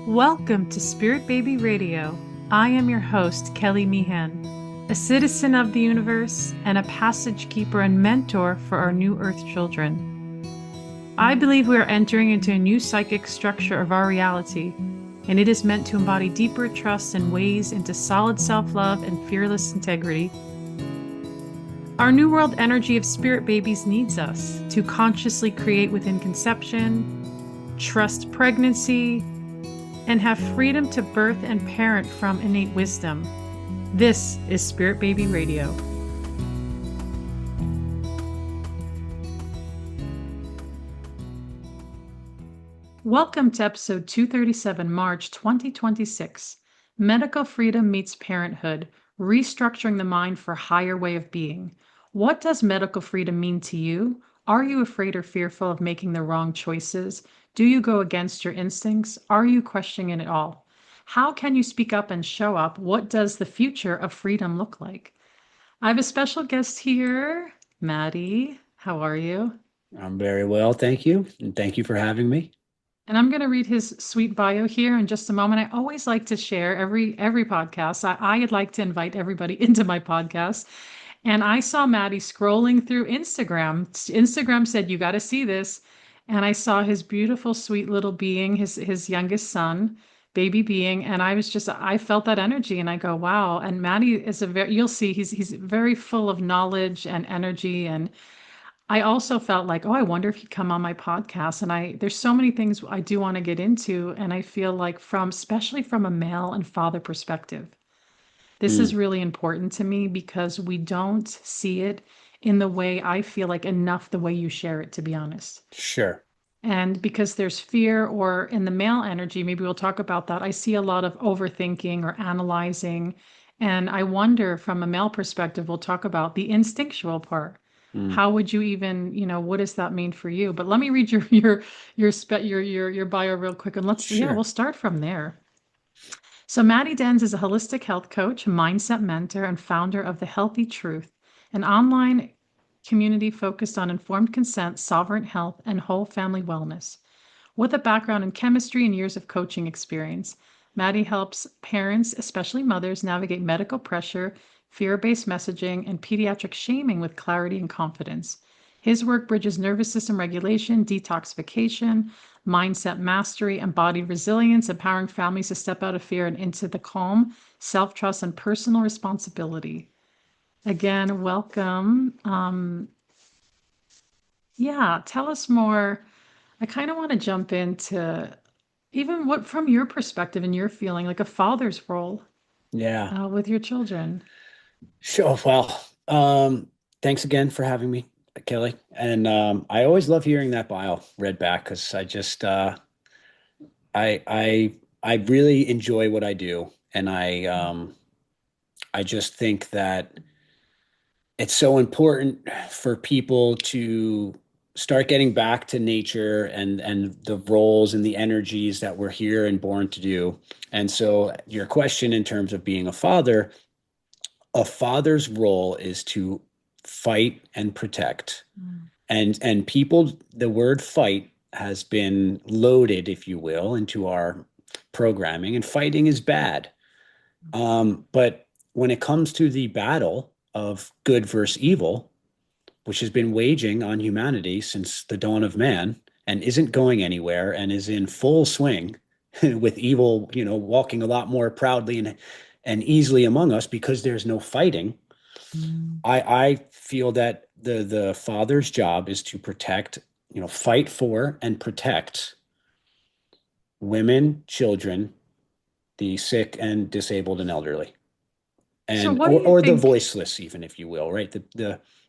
Welcome to Spirit Baby Radio. I am your host, Kelly Meehan, a citizen of the universe and a passage keeper and mentor for our new Earth children. I believe we are entering into a new psychic structure of our reality, and it is meant to embody deeper trust and ways into solid self-love and fearless integrity. Our new world energy of spirit babies needs us to consciously create within conception, trust pregnancy, and have freedom to birth and parent from innate wisdom. This is Spirit Baby Radio. Welcome to episode 237, March 2026. Medical Freedom Meets Parenthood, Restructuring the Mind for Higher Way of Being. What does medical freedom mean to you? Are you afraid or fearful of making the wrong choices? Do you go against your instincts? Are you questioning it all? How can you speak up and show up? What does the future of freedom look like? I have a special guest here, Matty. How are you? I'm very well, thank you. And thank you for having me. And I'm going to read his sweet bio here in just a moment. I always like to share every podcast. I'd like to invite everybody into my podcast. And I saw Matty scrolling through Instagram. Instagram said, "You got to see this." And I saw his beautiful, sweet little being, his youngest son, baby being, and I felt that energy, and I go, wow. And Matty is you'll see, he's very full of knowledge and energy, and I also felt like, oh, I wonder if he'd come on my podcast. And there's so many things I do want to get into, and I feel like especially from a male and father perspective, this is Mm, really important to me because we don't see it in the way I feel like enough the way you share it, to be honest. sure. And because there's fear, or in the male energy, maybe we'll talk about that. I see a lot of overthinking or analyzing. And I wonder from a male perspective, we'll talk about the instinctual part. Mm, How would you even, what does that mean for you? But let me read your bio real quick, and we'll sure. start from there. So Matty Denz is a holistic health coach, mindset mentor, and founder of The Healthy Truth, an online community focused on informed consent, sovereign health, and whole family wellness. With a background in chemistry and years of coaching experience, Matty helps parents, especially mothers, navigate medical pressure, fear-based messaging, and pediatric shaming with clarity and confidence. His work bridges nervous system regulation, detoxification, mindset mastery, embodied resilience, empowering families to step out of fear and into the calm, self-trust, and personal responsibility. Again, welcome. Yeah, tell us more. I kind of want to jump into even what, from your perspective and your feeling, like a father's role Yeah, with your children. sure. Well, thanks again for having me, Kelly. And I always love hearing that bio read back because I really enjoy what I do, and I just think that it's so important for people to start getting back to nature and the roles and the energies that we're here and born to do. And so your question in terms of being a father's role is to fight and protect. Mm. And people, the word fight has been loaded, if you will, into our programming, and fighting is bad. But when it comes to the battle of good versus evil, which has been waging on humanity since the dawn of man and isn't going anywhere and is in full swing with evil, walking a lot more proudly and easily among us because there's no fighting. Mm. I feel that the father's job is to protect, fight for and protect women, children, the sick and disabled and elderly, So and what do you or the think? voiceless, even, if you will, right?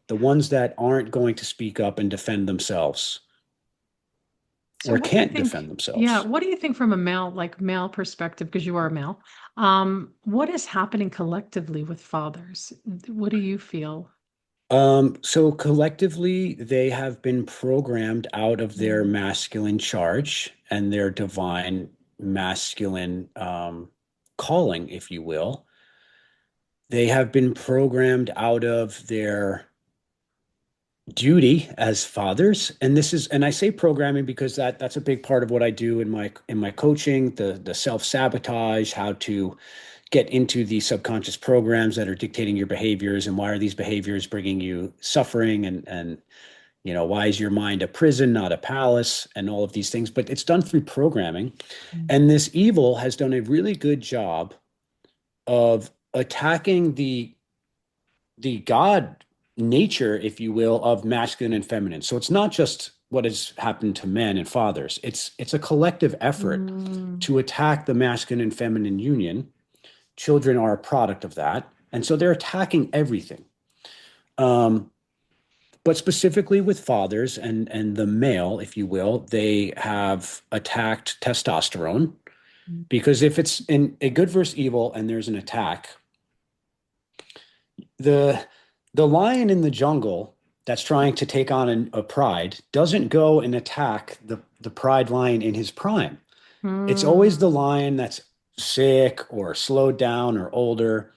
The ones that aren't going to speak up and defend themselves So or what do you can't think? defend Yeah, themselves. what do you think from a male perspective, because you are a male? What is happening collectively with fathers? What do you feel? So collectively, they have been programmed out of their Mm. masculine charge and their divine masculine calling, if you will. They have been programmed out of their duty as fathers. And this is, and I say programming because that's a big part of what I do in my coaching, the self-sabotage, how to get into the subconscious programs that are dictating your behaviors, and why are these behaviors bringing you suffering, and why is your mind a prison, not a palace, and all of these things. But it's done through programming. And this evil has done a really good job of attacking the God nature, if you will, of masculine and feminine. So it's not just what has happened to men and fathers. It's a collective effort Mm. to attack the masculine and feminine union. Children are a product of that. And so they're attacking everything. Um, but specifically with fathers and the male, if you will, they have attacked testosterone, because if it's in a good versus evil and there's an attack, the the lion in the jungle that's trying to take on a pride doesn't go and attack the pride lion in his prime. It's always Mm. the lion that's sick or slowed down or older.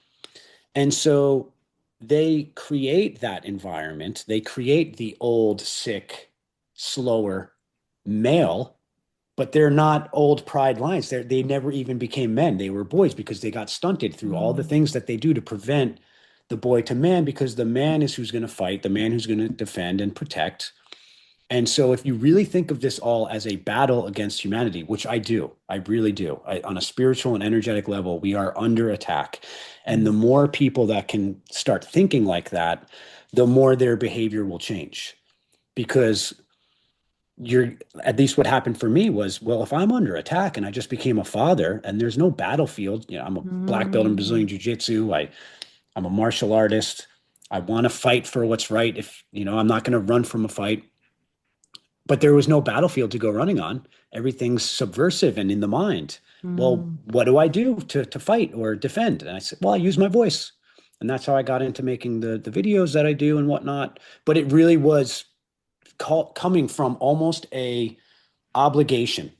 And so they create that environment. They create the old, sick, slower male, but they're not old pride lions. They never even became men. They were boys because they got stunted through all the Mm. things that they do to prevent the boy to man, because the man is who's going to fight, the man who's going to defend and protect. And so, if you really think of this all as a battle against humanity, which I do, I really do, on a spiritual and energetic level, we are under attack. And the Mm. more people that can start thinking like that, the more their behavior will change. Because you're, at least what happened for me was, well, if I'm under attack and I just became a father and there's no battlefield, I'm a black belt in Mm. Brazilian Jiu-Jitsu. I'm a martial artist. I want to fight for what's right. If, I'm not going to run from a fight, but there was no battlefield to go running on. Everything's subversive and in the mind. Well, Mm. what do I do to fight or defend? And I said, well, I use my voice. And that's how I got into making the videos that I do and whatnot. But it really was coming from almost a obligation,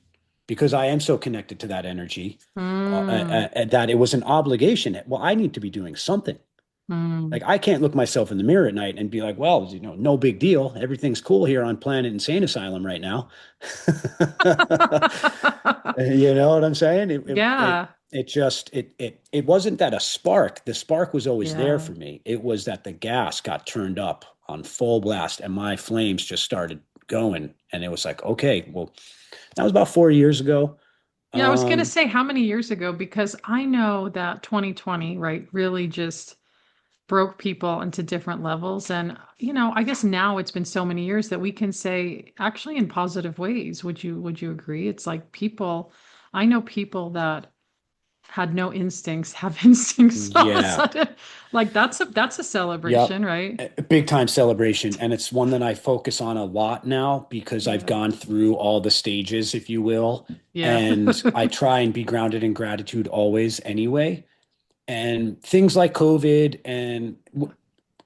because I am so connected to that energy, Mm. that it was an obligation. Well, I need to be doing something. Mm. Like, I can't look myself in the mirror at night and be like, well, no big deal. Everything's cool here on Planet Insane Asylum right now. You know what I'm saying? Yeah. It wasn't that a spark. The spark was always there Yeah. for me. It was that the gas got turned up on full blast and my flames just started going. And it was like, okay, well, that was about 4 years ago. Yeah, I was gonna Um, say how many years ago, because I know that 2020, right, really just broke people into different levels. And, I guess now it's been so many years that we can say actually in positive ways. Would you agree? It's like I know people that had no instincts have instincts all of a yeah. sudden. Like that's a Yep. celebration, right? A big time celebration. And it's one that I focus on a lot now because I've Yeah. gone through all the stages, if you will. Yeah. And I try and be grounded in gratitude always anyway. And things like COVID, and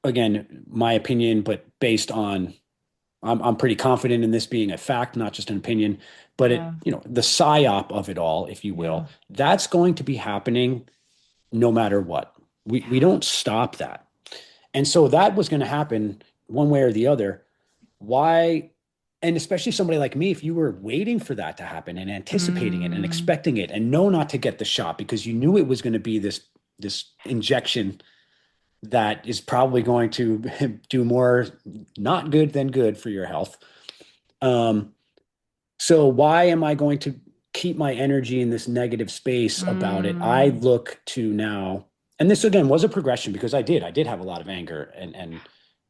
again, my opinion, but based on, I'm pretty confident in this being a fact, not just an opinion, but Yeah. the psyop of it all, if you will, Yeah. that's going to be happening no matter what. We Yeah. don't stop that. And so that was going to happen one way or the other. Why? And especially somebody like me, if you were waiting for that to happen and anticipating it and Mm. expecting it and know not to get the shot because you knew it was going to be this injection that is probably going to do more not good than good for your health. Um, so why am I going to keep my energy in this negative space about it? I Mm. look to now, and this again was a progression because I did have a lot of anger and Which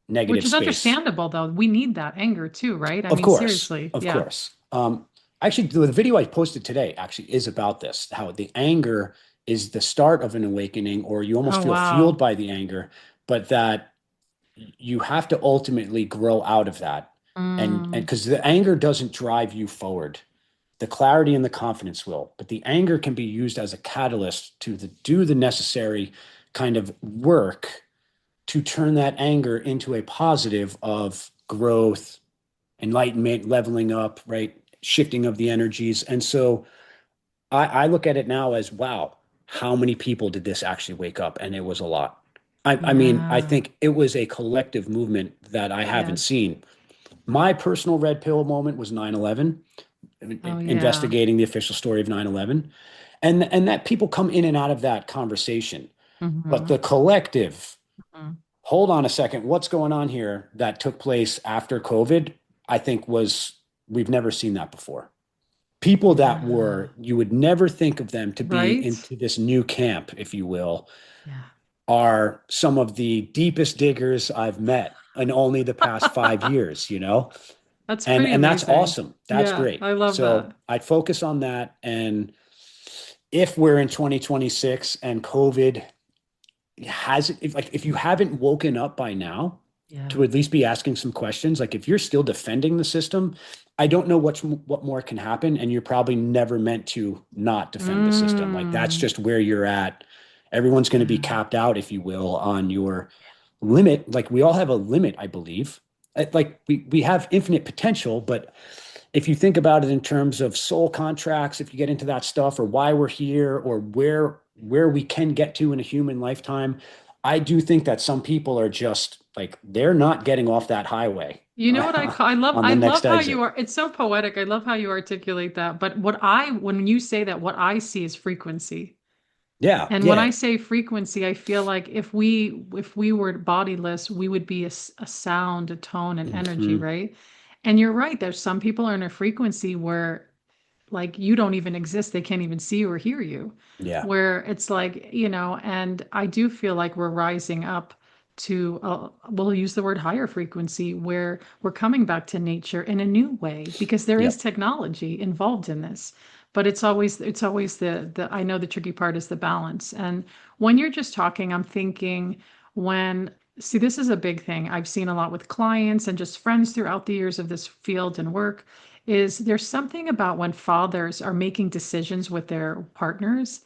negative is space. understandable though. We need that anger too, right? I Of mean, course, seriously. of Yeah. course. Actually, the video I posted today actually is about this, how the anger is the start of an awakening, or you almost Oh, feel fueled wow. by the anger, but that you have to ultimately grow out of that. And Mm. because the anger doesn't drive you forward, the clarity and the confidence will, but the anger can be used as a catalyst to do the necessary kind of work to turn that anger into a positive of growth, enlightenment, leveling up, right? Shifting of the energies. And so I look at it now as, wow, how many people did this actually wake up? And it was a lot. I mean, I Yeah. think it was a collective movement that I haven't Yes. seen. My personal red pill moment was 9/11, Oh, yeah. investigating the official story of 9/11, and that people come in and out of that conversation. But Hmm. the collective, Hmm. hold on a second, what's going on here that took place after COVID, I think we've never seen that before. People that Yeah. were, you would never think of them to be Right? into this new camp, if you will, Yeah. are some of the deepest diggers I've met in only the past 5 years, you know? That's And pretty and that's amazing. awesome. That's Yeah, great. I love So that. I'd focus on that. And if we're in 2026 and COVID hasn't, if you haven't woken up by now Yeah. to at least be asking some questions, like if you're still defending the system, I don't know what more can happen, and you're probably never meant to not defend the system. Like that's Mm. just where you're at. Everyone's going to be Yeah. capped out, if you will, on your limit. Like we all have a limit, I believe. Like we have infinite potential, but if you think about it in terms of soul contracts, if you get into that stuff, or why we're here, or where we can get to in a human lifetime, I do think that some people are just like they're not getting off that highway You know what I call, on I the love next how you exit. are, it's so poetic. I love how you articulate that. But when you say that, what I see is frequency. Yeah, And when I yeah. say frequency, I feel like if we were bodiless, we would be a sound, a tone, and energy, Hmm. right? And you're right. There's some people are in a frequency where like you don't even exist. They can't even see you or hear you. Yeah. Where it's like, and I do feel like we're rising up to, we'll use the word higher frequency, where we're coming back to nature in a new way because there is Yep. technology involved in this. But it's always the I know the tricky part is the balance. And when you're just talking, I'm thinking when see, this is a big thing I've seen a lot with clients and just friends throughout the years of this field and work is there's something about when fathers are making decisions with their partners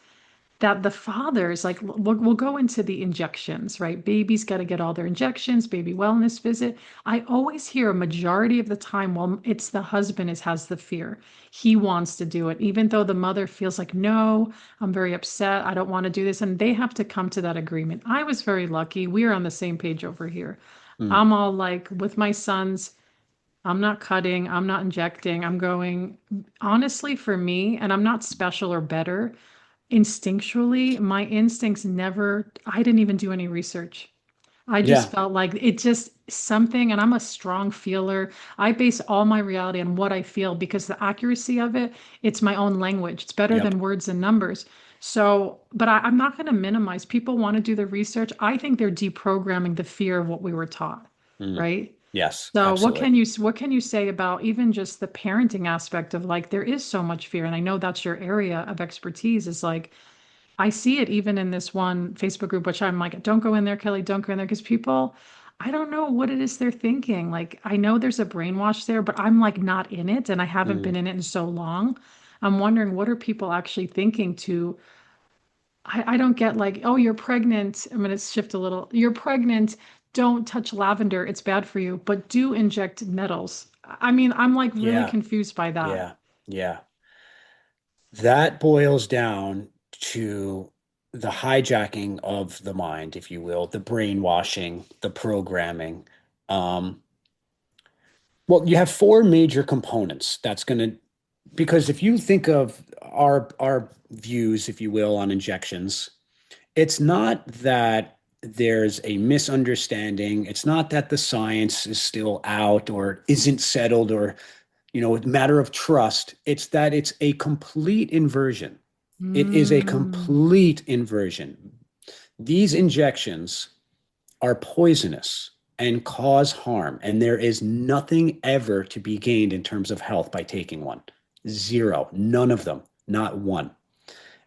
that the fathers like we'll go into the injections, right? Babies got to get all their injections, baby wellness visit. I always hear a majority of the time, well, it's the husband is has the fear. He wants to do it, even though the mother feels like, no, I'm very upset. I don't want to do this. And they have to come to that agreement. I was very lucky. We are on the same page over here. Mm. I'm all like with my sons. I'm not cutting, I'm not injecting. I'm going, honestly, for me, and I'm not special or better. Instinctually, my instincts never, I didn't even do any research. I just Yeah. felt like it just something, and I'm a strong feeler. I base all my reality on what I feel because the accuracy of it, it's my own language. It's better Yep. than words and numbers. So, but I'm not going to minimize. People want to do the research. I think they're deprogramming the fear of what we were taught, Mm. right? Yes, So absolutely. what can you say about even just the parenting aspect of like there is so much fear, and I know that's your area of expertise is like I see it even in this one Facebook group, which I'm like, don't go in there, Kelly, don't go in there because people, I don't know what it is they're thinking. Like I know there's a brainwash there, but I'm like not in it and I haven't Mm. been in it in so long. I'm wondering what are people actually thinking to I don't get like, oh, you're pregnant. I'm gonna shift a little. You're pregnant. Don't touch lavender. It's bad for you. But do inject metals. I mean, I'm like really Yeah, confused by that. yeah, yeah. That boils down to the hijacking of the mind, if you will, the brainwashing, the programming. Um, well, you have four major components that's going to, because if you think of our views, if you will, on injections, it's not that there's a misunderstanding. It's not that the science is still out or isn't settled or, a matter of trust. It's that it's a complete inversion. It is a Mm, complete inversion. These injections are poisonous and cause harm, and there is nothing ever to be gained in terms of health by taking one. Zero. None of them. Not one.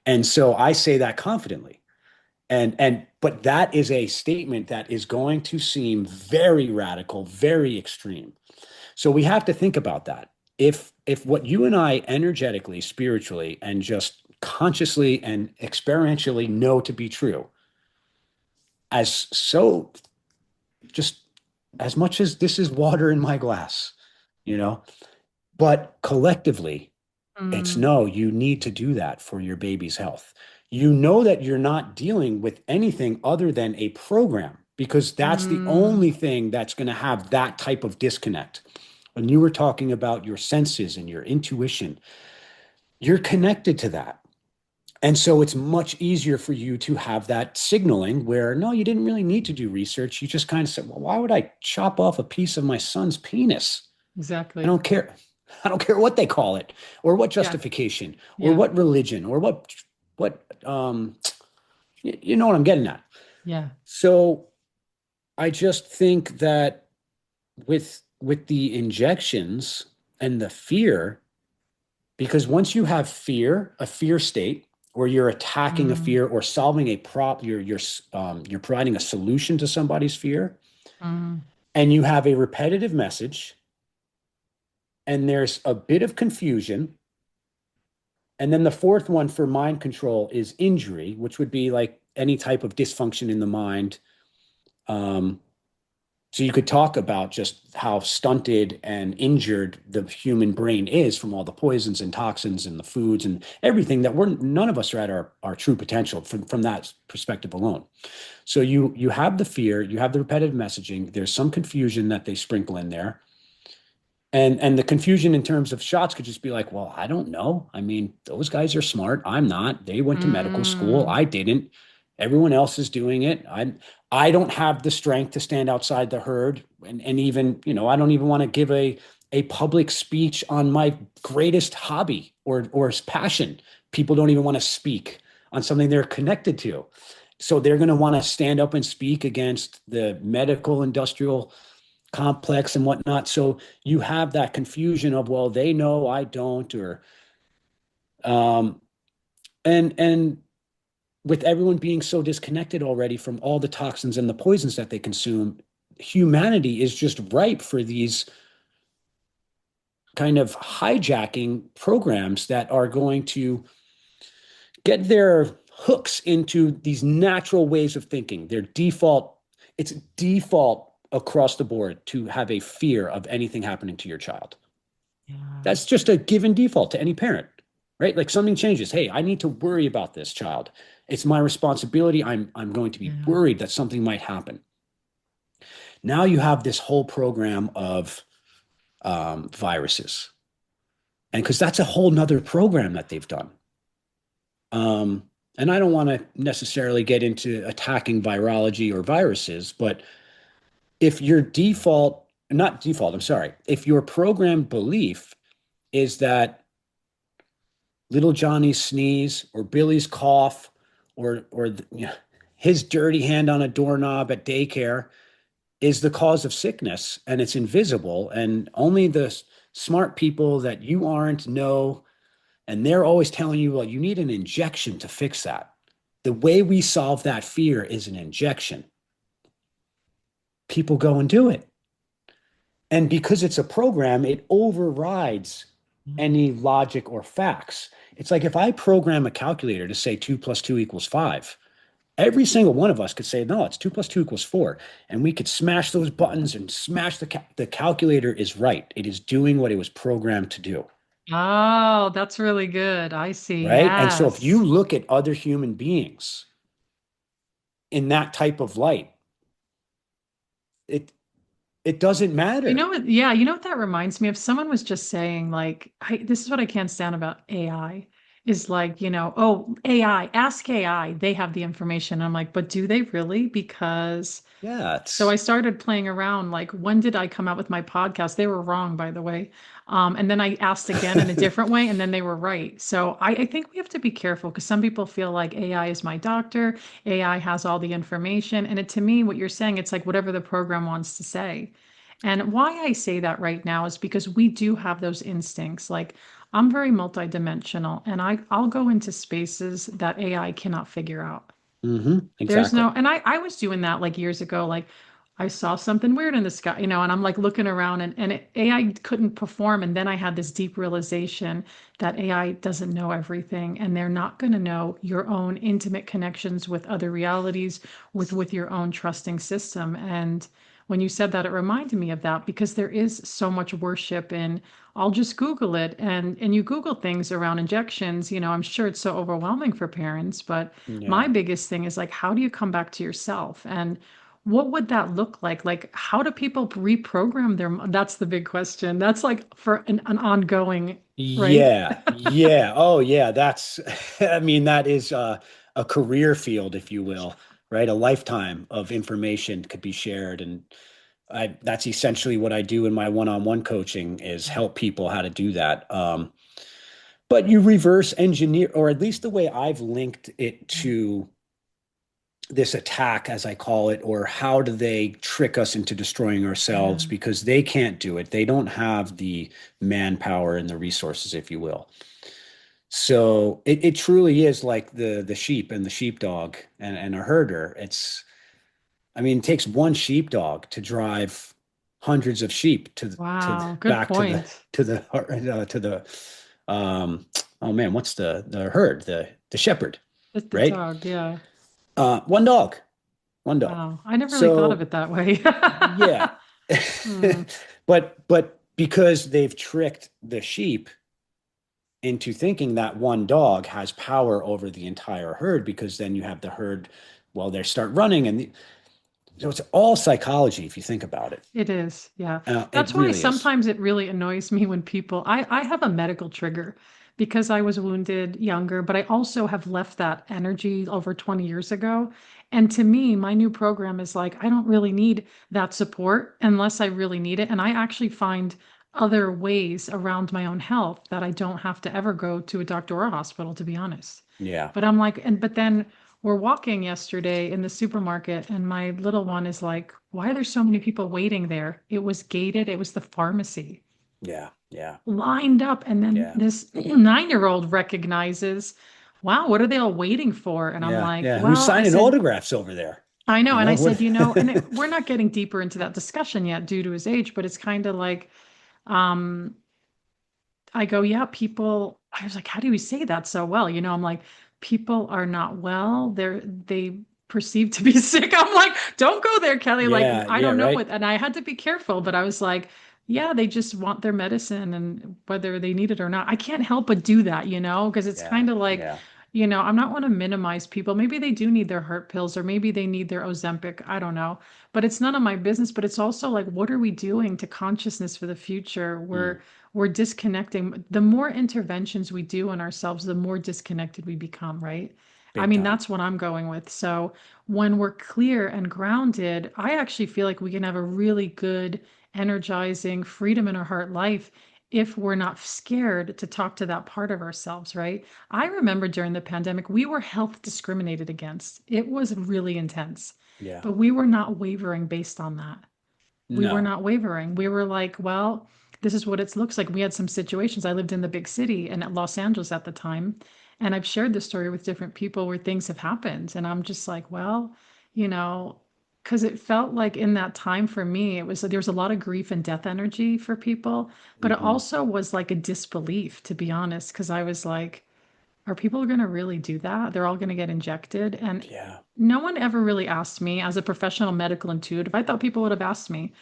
And so I say that confidently. But that is a statement that is going to seem very radical, very extreme. So we have to think about that. If what you and I energetically, spiritually, and just consciously and experientially know to be true, as so just as much as this is water in my glass, you know, but collectively, it's mm, no, you need to do that for your baby's health. you know that you're not dealing with anything other than a program because that's the Mm, only thing that's going to have that type of disconnect. When you were talking about your senses and your intuition, you're connected to that. And so it's much easier for you to have that signaling where, no, you didn't really need to do research. You just kind of said, well, why would I chop off a piece of my son's penis? I exactly. don't care. I don't care what they call it or what Yeah. justification or Yeah. what religion or what, you know what I'm getting at. Yeah. So I just think that with the injections and the fear, because once you have fear, a fear state, where you're attacking a Mm, fear or solving a you're providing a solution to somebody's fear, mm, and you have a repetitive message, and there's a bit of confusion, and then the fourth one for mind control is injury, which would be like any type of dysfunction in the mind. Um, So you could talk about just how stunted and injured the human brain is from all the poisons and toxins and the foods and everything that we're none of us are at our true potential from that perspective alone. So you have the fear, you have the repetitive messaging, there's some confusion that they sprinkle in there. And the confusion in terms of shots could just be like, well, I don't know. I mean, those guys are smart. I'm not. They went to medical school. mm. I didn't. Everyone else is doing it. I don't have the strength to stand outside the herd. And even, I don't even want to give a public speech on my greatest hobby or passion. People don't even want to speak on something they're connected to. So they're going to want to stand up and speak against the medical industrial complex and whatnot. So you have that confusion of, well, they know, I don't, or um, and with everyone being so disconnected already from all the toxins and the poisons that they consume, humanity is just ripe for these kind of hijacking programs that are going to get their hooks into these natural ways of thinking. It's default across the board to have a fear of anything happening to your child. Yeah. That's just a given default to any parent, right? Like something changes. Hey, I need to worry about this child. It's my responsibility. I'm going to be Yeah. worried that something might happen. Now you have this whole program of viruses, and because that's a whole nother program that they've done. Um, and I don't want to necessarily get into attacking virology or viruses, but if your default, not default, I'm sorry, if your program belief is that little Johnny's sneeze or Billy's cough or his dirty hand on a doorknob at daycare is the cause of sickness and it's invisible and only the smart people that you aren't know and they're always telling you, well, you need an injection to fix that. The way we solve that fear is an injection. People go and do it. And because it's a program, it overrides Mm. any logic or facts. It's like if I program a calculator to say 2 + 2 = 5, every single one of us could say, no, it's 2 + 2 = 4. And we could smash those buttons and smash the calculator is right. It is doing what it was programmed to do. Oh, that's really good. I see. Right. And so if you Yes. look at other human beings in that type of light, it it doesn't You matter. know what? Yeah, you know what that reminds me of? Someone was just saying, like, this is what I can't stand about AI is like, oh, AI, ask AI, they have the information. I'm like, but do they really? Because Yeah, so I it's started playing around, like, when did I come out with my podcast? They were wrong, by the way. And then I asked again in a different way, and then they were right. So I think we have to be careful because some people feel like AI is my doctor, AI has all the information. And to me, what you're saying, it's like whatever the program wants to say. And why I say that right now is because we do have those instincts. Like I'm very multidimensional, and I'll go into spaces that AI cannot figure out. There's exactly. no, and I was doing that like years ago. Like I saw something weird in the sky, and I'm like looking around AI couldn't perform. And then I had this deep realization that AI doesn't know everything and they're not going to know your own intimate connections with other realities, with your own trusting system. And when you said that, it reminded me of that because there is so much worship in, I'll just Google it, and you Google things around injections, I'm sure it's so overwhelming for parents, but my Yeah. biggest thing is like, how do you come back to yourself? And what would that look like? Like, how do people reprogram that's the big question. That's like for an ongoing, right? Yeah, yeah. Oh, yeah. That's, I mean, that is a career field, if you will, right? A lifetime of information could be shared. And that's essentially what I do in my one-on-one coaching is help people how to do that. But you reverse engineer, or at least the way I've linked it to this attack, as I call it, or how do they trick us into destroying ourselves Yeah. because they can't do it. They don't have the manpower and the resources, if you will. So it truly is like the sheep and the sheepdog and a herder. I mean, it takes one sheepdog to drive hundreds of sheep Wow, good back point. to the oh man, what's the herd, the shepherd, The right? dog, yeah. One dog, one dog. Wow. I never really thought of So it that way. yeah. Hmm. But because they've tricked the sheep into thinking that one dog has power over the entire herd, because then you have the herd, well, they start running, so it's all psychology if you think about it. It is, yeah. It That's why really is. sometimes it really annoys me when I have a medical trigger because I was wounded younger, but I also have left that energy over 20 years ago. And to me, my new program is like, I don't really need that support unless I really need it. And I actually find other ways around my own health that I don't have to ever go to a doctor or a hospital, to be honest. Yeah. But I'm like, but then we're walking yesterday in the supermarket, and my little one is like, why are there so many people waiting there? It was gated, it was the pharmacy Yeah. Yeah. lined up. And then Yeah. this 9-year-old recognizes, wow, what are they all waiting for? And I'm Yeah. like, Yeah. Who's well, I signing said, autographs over there? I know. You And I know what? said, we're not getting deeper into that discussion yet due to his age, but it's kind of like, um, I go, yeah, people, I was like, how do we say that so well? I'm like, people are not well. They perceive to be sick. I'm like, don't go there, Kelly. Like, Yeah. I Yeah. don't know Right. what, and I had to be careful, but I was like, yeah, they just want their medicine and whether they need it or not. I can't help but do that, because it's Yeah. kind of like, Yeah. I'm not want to minimize people. Maybe they do need their heart pills or maybe they need their Ozempic. I don't know. But it's none of my business. But it's also like, what are we doing to consciousness for the future? Mm, We're disconnecting. The more interventions we do in ourselves, the more disconnected we become, right? I big mean, time. that's what I'm going with. So when we're clear and grounded, I actually feel like we can have a really good, energizing freedom in our heart life if we're not scared to talk to that part of ourselves, right? I remember during the pandemic, we were health discriminated against. It was really intense, Yeah. but we were not wavering based on that. We were No. not wavering. We were like, well, this is what it looks like. We had some situations. I lived in the big city and at Los Angeles at the time, and I've shared this story with different people where things have happened. And I'm just like, well, you know, because it felt like in that time for me, it was there was a lot of grief and death energy for people, but it Hmm. also was like a disbelief, to be honest, because I was like, are people going to really do that? They're all going to get injected. And Yeah. no one ever really asked me as a professional medical intuitive. I thought people would have asked me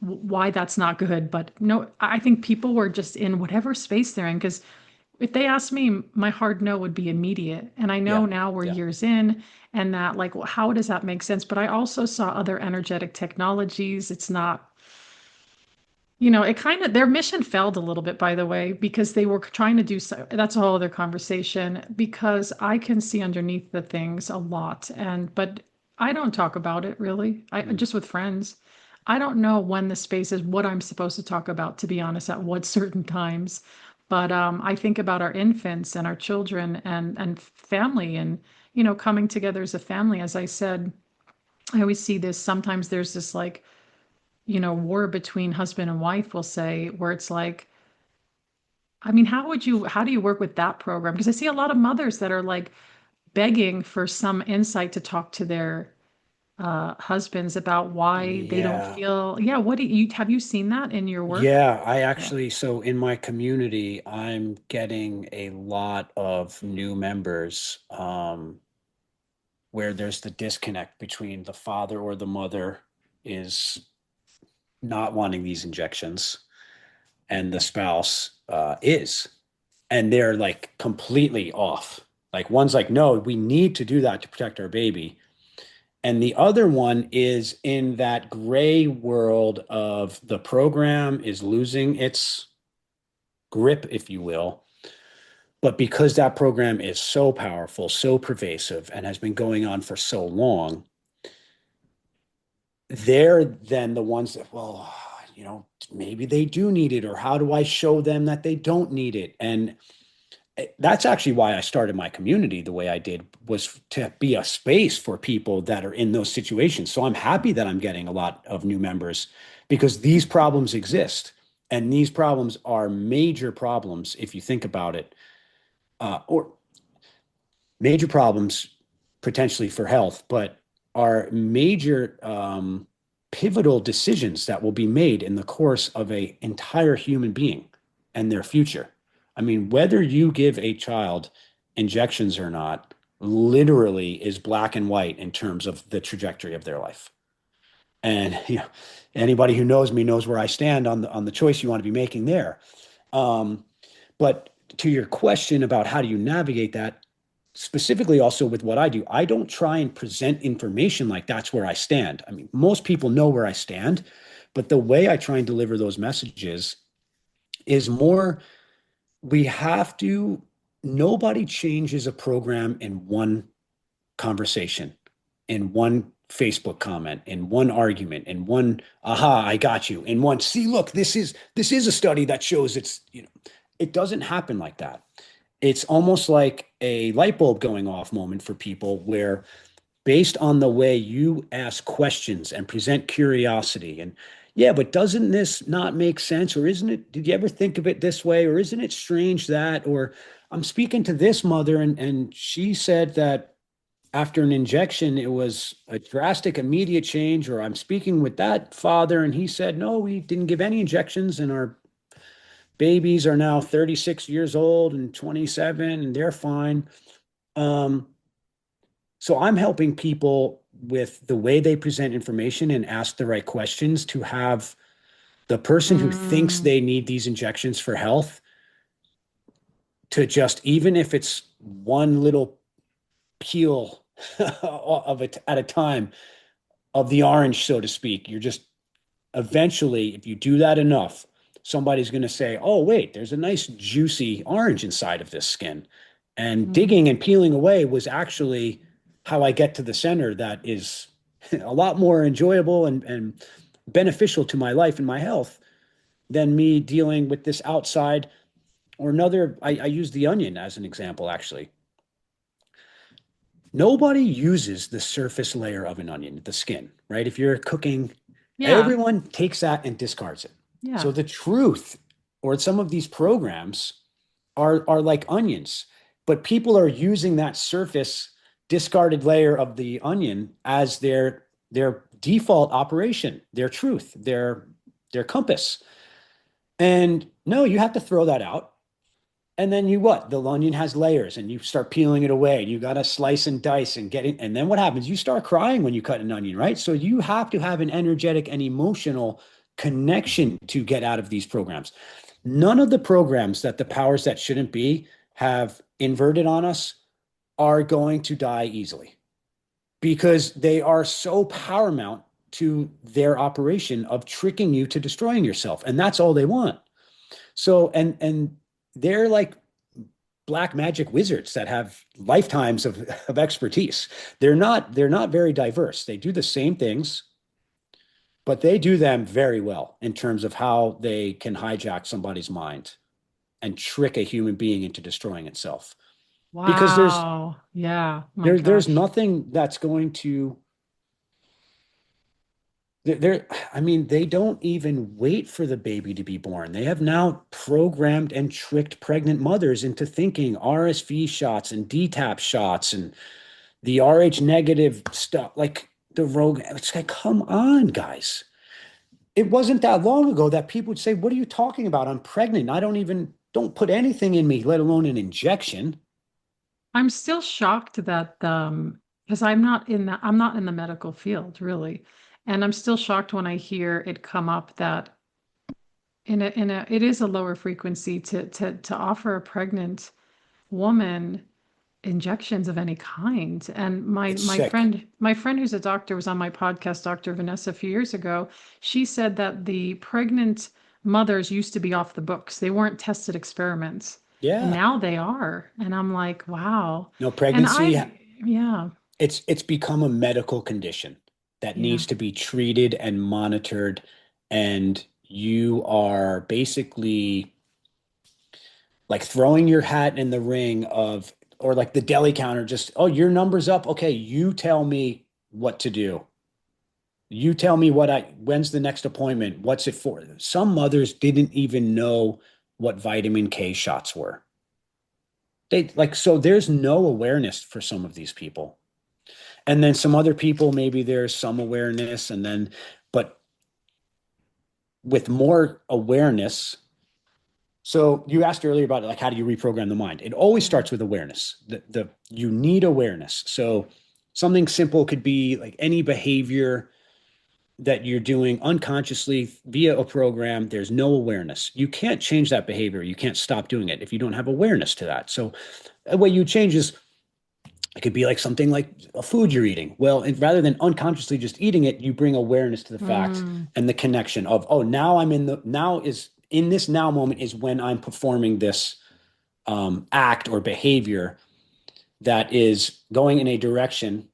why that's not good. But no, I think people were just in whatever space they're in. Because if they asked me, my hard no would be immediate. And I know Yeah. now we're Yeah. years in and that, like, well, how does that make sense? But I also saw other energetic technologies. It's not it kind of their mission failed a little bit, by the way, because they were trying to do so. That's a whole other conversation because I can see underneath the things a lot. But I don't talk about it really. I Mm. just with friends. I don't know when the space is what I'm supposed to talk about, to be honest, at what certain times. But I think about our infants and our children and family and coming together as a family. As I said, I always see this. Sometimes there's this like war between husband and wife, we'll say, where it's like, I mean, how do you work with that program? Because I see a lot of mothers that are like begging for some insight to talk to their husbands about why they don't Yeah. feel, yeah, what do you have you seen that in your work? Yeah, I Yeah. actually, so in my community, I'm getting a lot of new members, where there's the disconnect between the father or the mother is not wanting these injections, and the spouse is, and they're like completely off. Like one's like, no, we need to do that to protect our baby. And the other one is in that gray world of the program is losing its grip, if you will. But because that program is so powerful, so pervasive, and has been going on for so long, they're then the ones that, well, maybe they do need it, or how do I show them that they don't need it? And that's actually why I started my community the way I did, was to be a space for people that are in those situations. So I'm happy that I'm getting a lot of new members because these problems exist. And these problems are major problems if you think about it, or major problems potentially for health, but are major pivotal decisions that will be made in the course of an entire human being and their future. I mean, whether you give a child injections or not literally is black and white in terms of the trajectory of their life. And anybody who knows me knows where I stand on the choice you want to be making there. Um, but to your question about how do you navigate that, specifically also with what I do, I don't try and present information like that's where I stand. I mean, most people know where I stand, but the way I try and deliver those messages is more, we have to, nobody changes a program in one conversation, in one Facebook comment, in one argument, in one aha, I got you, in one see, look, this is a study that shows it doesn't happen like that. It's almost like a light bulb going off moment for people where, based on the way you ask questions and present curiosity, and yeah, but doesn't this not make sense? Or isn't it, did you ever think of it this way? Or isn't it strange that, or I'm speaking to this mother and she said that after an injection, it was a drastic, immediate change. Or I'm speaking with that father and he said, no, we didn't give any injections and our babies are now 36 years old and 27 and they're fine. Um, so I'm helping people with the way they present information and ask the right questions to have the person who thinks Mm, they need these injections for health to just, even if it's one little peel of it at a time of the orange, so to speak, you're just eventually, if you do that enough, somebody's going to say, oh, wait, there's a nice juicy orange inside of this skin. And mm. digging and peeling away was actually how I get to the center that is a lot more enjoyable and beneficial to my life and my health than me dealing with this outside or another. I use the onion as an example, actually. Nobody uses the surface layer of an onion, the skin, right? If you're cooking, Yeah, everyone takes that and discards it. yeah. So the truth, or some of these programs are like onions, but people are using that surface discarded layer of the onion as their default operation, their truth, their compass. And no, you have to throw that out. And then you what? The onion has layers and you start peeling it away. You got to slice and dice and get it. And then what happens? You start crying when you cut an onion, right? So you have to have an energetic and emotional connection to get out of these programs. None of the programs that the powers that shouldn't be have inverted on us are going to die easily because they are so paramount to their operation of tricking you to destroying yourself. And that's all they want. So, and they're like black magic wizards that have lifetimes of expertise. They're not very diverse. They do the same things, but they do them very well in terms of how they can hijack somebody's mind and trick a human being into destroying itself. Because Wow. Yeah. Oh my there's gosh. nothing that's going to they're, I mean, they don't even wait for the baby to be born. They have now programmed and tricked pregnant mothers into thinking RSV shots and DTaP shots and the RH negative stuff, like the rogue. It's like, come on, guys. It wasn't that long ago that people would say, what are you talking about? I'm pregnant. Don't put anything in me, let alone an injection. I'm still shocked that because I'm not in the medical field really. And I'm still shocked when I hear it come up that it is a lower frequency to offer a pregnant woman injections of any kind. And my It's my sick. friend my friend who's a doctor was on my podcast, Dr. Vanessa, a few years ago. She said that the pregnant mothers used to be off the books. They weren't tested experiments. And Yeah. now they are. And I'm like, wow. No, And pregnancy, yeah, it's become a medical condition that yeah. needs to be treated and monitored. And you are basically like throwing your hat in the ring of, or like the deli counter, just, oh, your number's up. Okay, you tell me what to do. You tell me when's the next appointment? What's it for? Some mothers didn't even know what vitamin K shots were. They like, so there's no awareness for some of these people. And then some other people, maybe there's some awareness, and then, but with more awareness. So you asked earlier about like how do you reprogram the mind? It always Mhm. starts with awareness. The you need awareness. So something simple could be like any behavior that you're doing unconsciously via a program. There's no awareness. You can't change that behavior. You can't stop doing it if you don't have awareness to that. So the way you change is it could be like something like a food you're eating. Well, rather than unconsciously just eating it, you bring awareness to the fact Mm. and the connection of, oh, now I'm in the now is in this now moment is when I'm performing this act or behavior that is going in a direction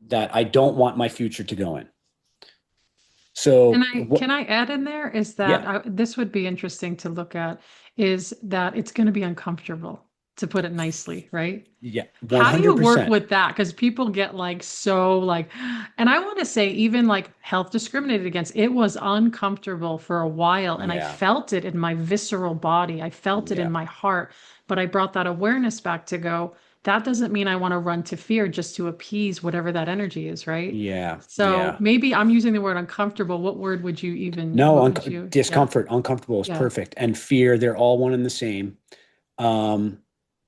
that I don't want my future to go in. Can So, I can I add in there is that yeah, this would be interesting to look at is that it's going to be uncomfortable, to put it nicely, right? yeah, How do you work 100%. with that? Because people get like so like, and I want to say even like health discriminated against, it was uncomfortable for a while, and I Yeah, felt it in my visceral body. I felt it in yeah, my heart, but I brought that awareness back to go, that doesn't mean I want to run to fear just to appease whatever that energy is, right? yeah, So yeah. maybe I'm using the word uncomfortable. What word would you even, No, what would you, yeah, discomfort, uncomfortable is yeah, perfect. And fear, they're all one and the same. Um,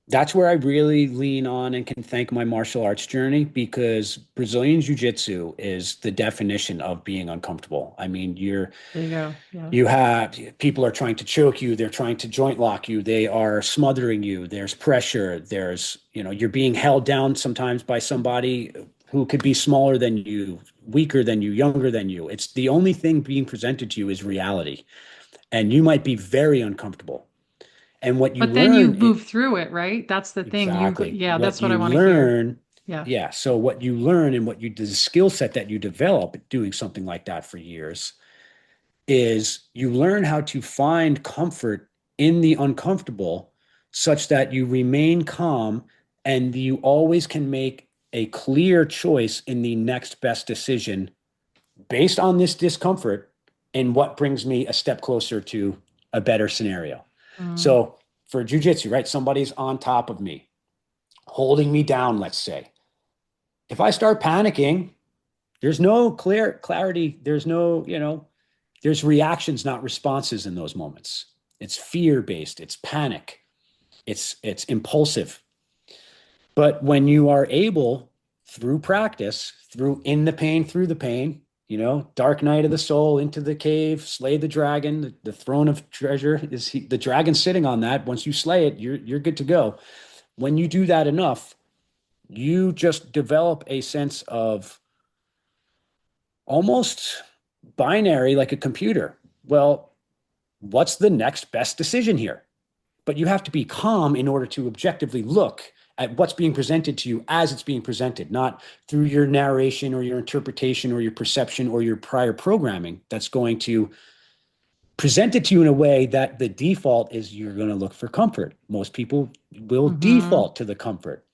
that's where I really lean on and can thank my martial arts journey because Brazilian Jiu-Jitsu is the definition of being uncomfortable. I mean, there you go. Yeah. you have people are trying to choke you, they're trying to joint lock you, they are smothering you, there's pressure, there's, you're being held down sometimes by somebody who could be smaller than you, weaker than you, younger than you. It's the only thing being presented to you is reality, and you might be very uncomfortable. And what you But then you learn move through it, right? That's the thing. exactly Yeah, what that's what I you want to hear. learn. Yeah. Yeah. So what you learn and the skill set that you develop doing something like that for years is you learn how to find comfort in the uncomfortable such that you remain calm and you always can make a clear choice in the next best decision based on this discomfort and what brings me a step closer to a better scenario. Mm, So for jujitsu, right? Somebody's on top of me, holding me down, let's say. If I start panicking, there's no clarity. There's no, there's reactions, not responses in those moments. It's fear based. It's panic. It's impulsive. But when you are able through practice, through in the pain, through the pain, dark night of the soul, into the cave, slay the dragon, the throne of treasure the dragon sitting on that. Once you slay it, you're good to go. When you do that enough, you just develop a sense of almost binary like a computer. Well, what's the next best decision here? But you have to be calm in order to objectively look at what's being presented to you as it's being presented, not through your narration or your interpretation or your perception or your prior programming that's going to present it to you in a way that the default is you're going to look for comfort. Most people will hmm default to the comfort.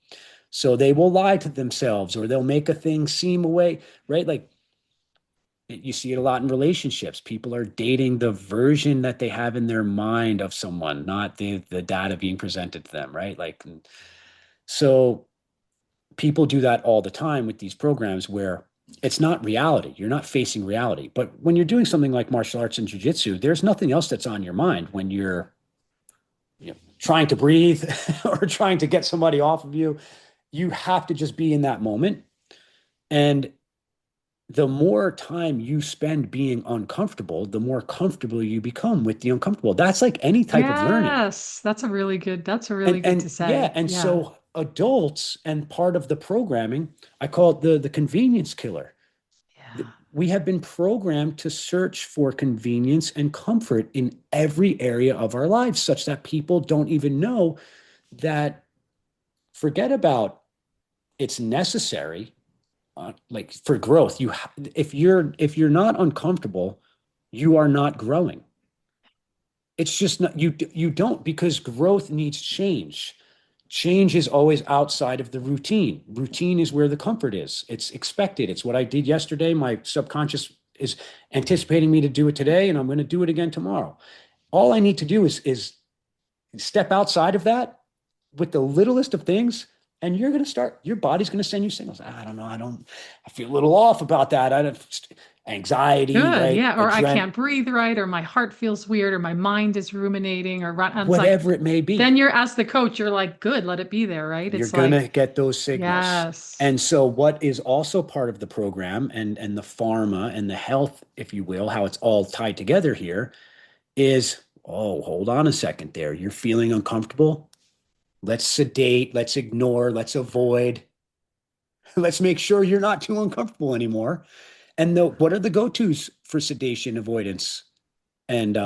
So they will lie to themselves or they'll make a thing seem away, right? Like you see it a lot in relationships. People are dating the version that they have in their mind of someone, not the data being presented to them, right? Like, so people do that all the time with these programs where it's not reality. You're not facing reality. But when you're doing something like martial arts and jujitsu, there's nothing else that's on your mind when you're trying to breathe or trying to get somebody off of you. You have to just be in that moment. And the more time you spend being uncomfortable, the more comfortable you become with the uncomfortable. That's like any type of learning. Yes, that's a really good to And yeah, say. and Yeah. so adults and part of the programming, I call it the convenience killer. Yeah. We have been programmed to search for convenience and comfort in every area of our lives, such that people don't even know that, forget about it's necessary, like for growth. If you're not uncomfortable, you are not growing. It's just not, you don't, because growth needs change. Change is always outside of the routine. Routine is where the comfort is. It's expected. It's what I did yesterday. My subconscious is anticipating me to do it today, and I'm going to do it again tomorrow. All I need to do is step outside of that with the littlest of things, and you're going to start, your body's going to send you signals. I don't know. I feel a little off about that. I don't, anxiety, Good. right? Yeah. Or I can't breathe right, or my heart feels weird, or my mind is ruminating, or and it's like, Whatever it may then be. you're as the coach, you're like, good, let it be there, right? You're It's going like, to get those signals. yes. And so what is also part of the program, and the pharma and the health, if you will, how it's all tied together here is, oh, hold on a second there. You're feeling uncomfortable. Let's sedate, let's ignore, let's avoid. Let's make sure you're not too uncomfortable anymore. And what are the go-tos for sedation avoidance and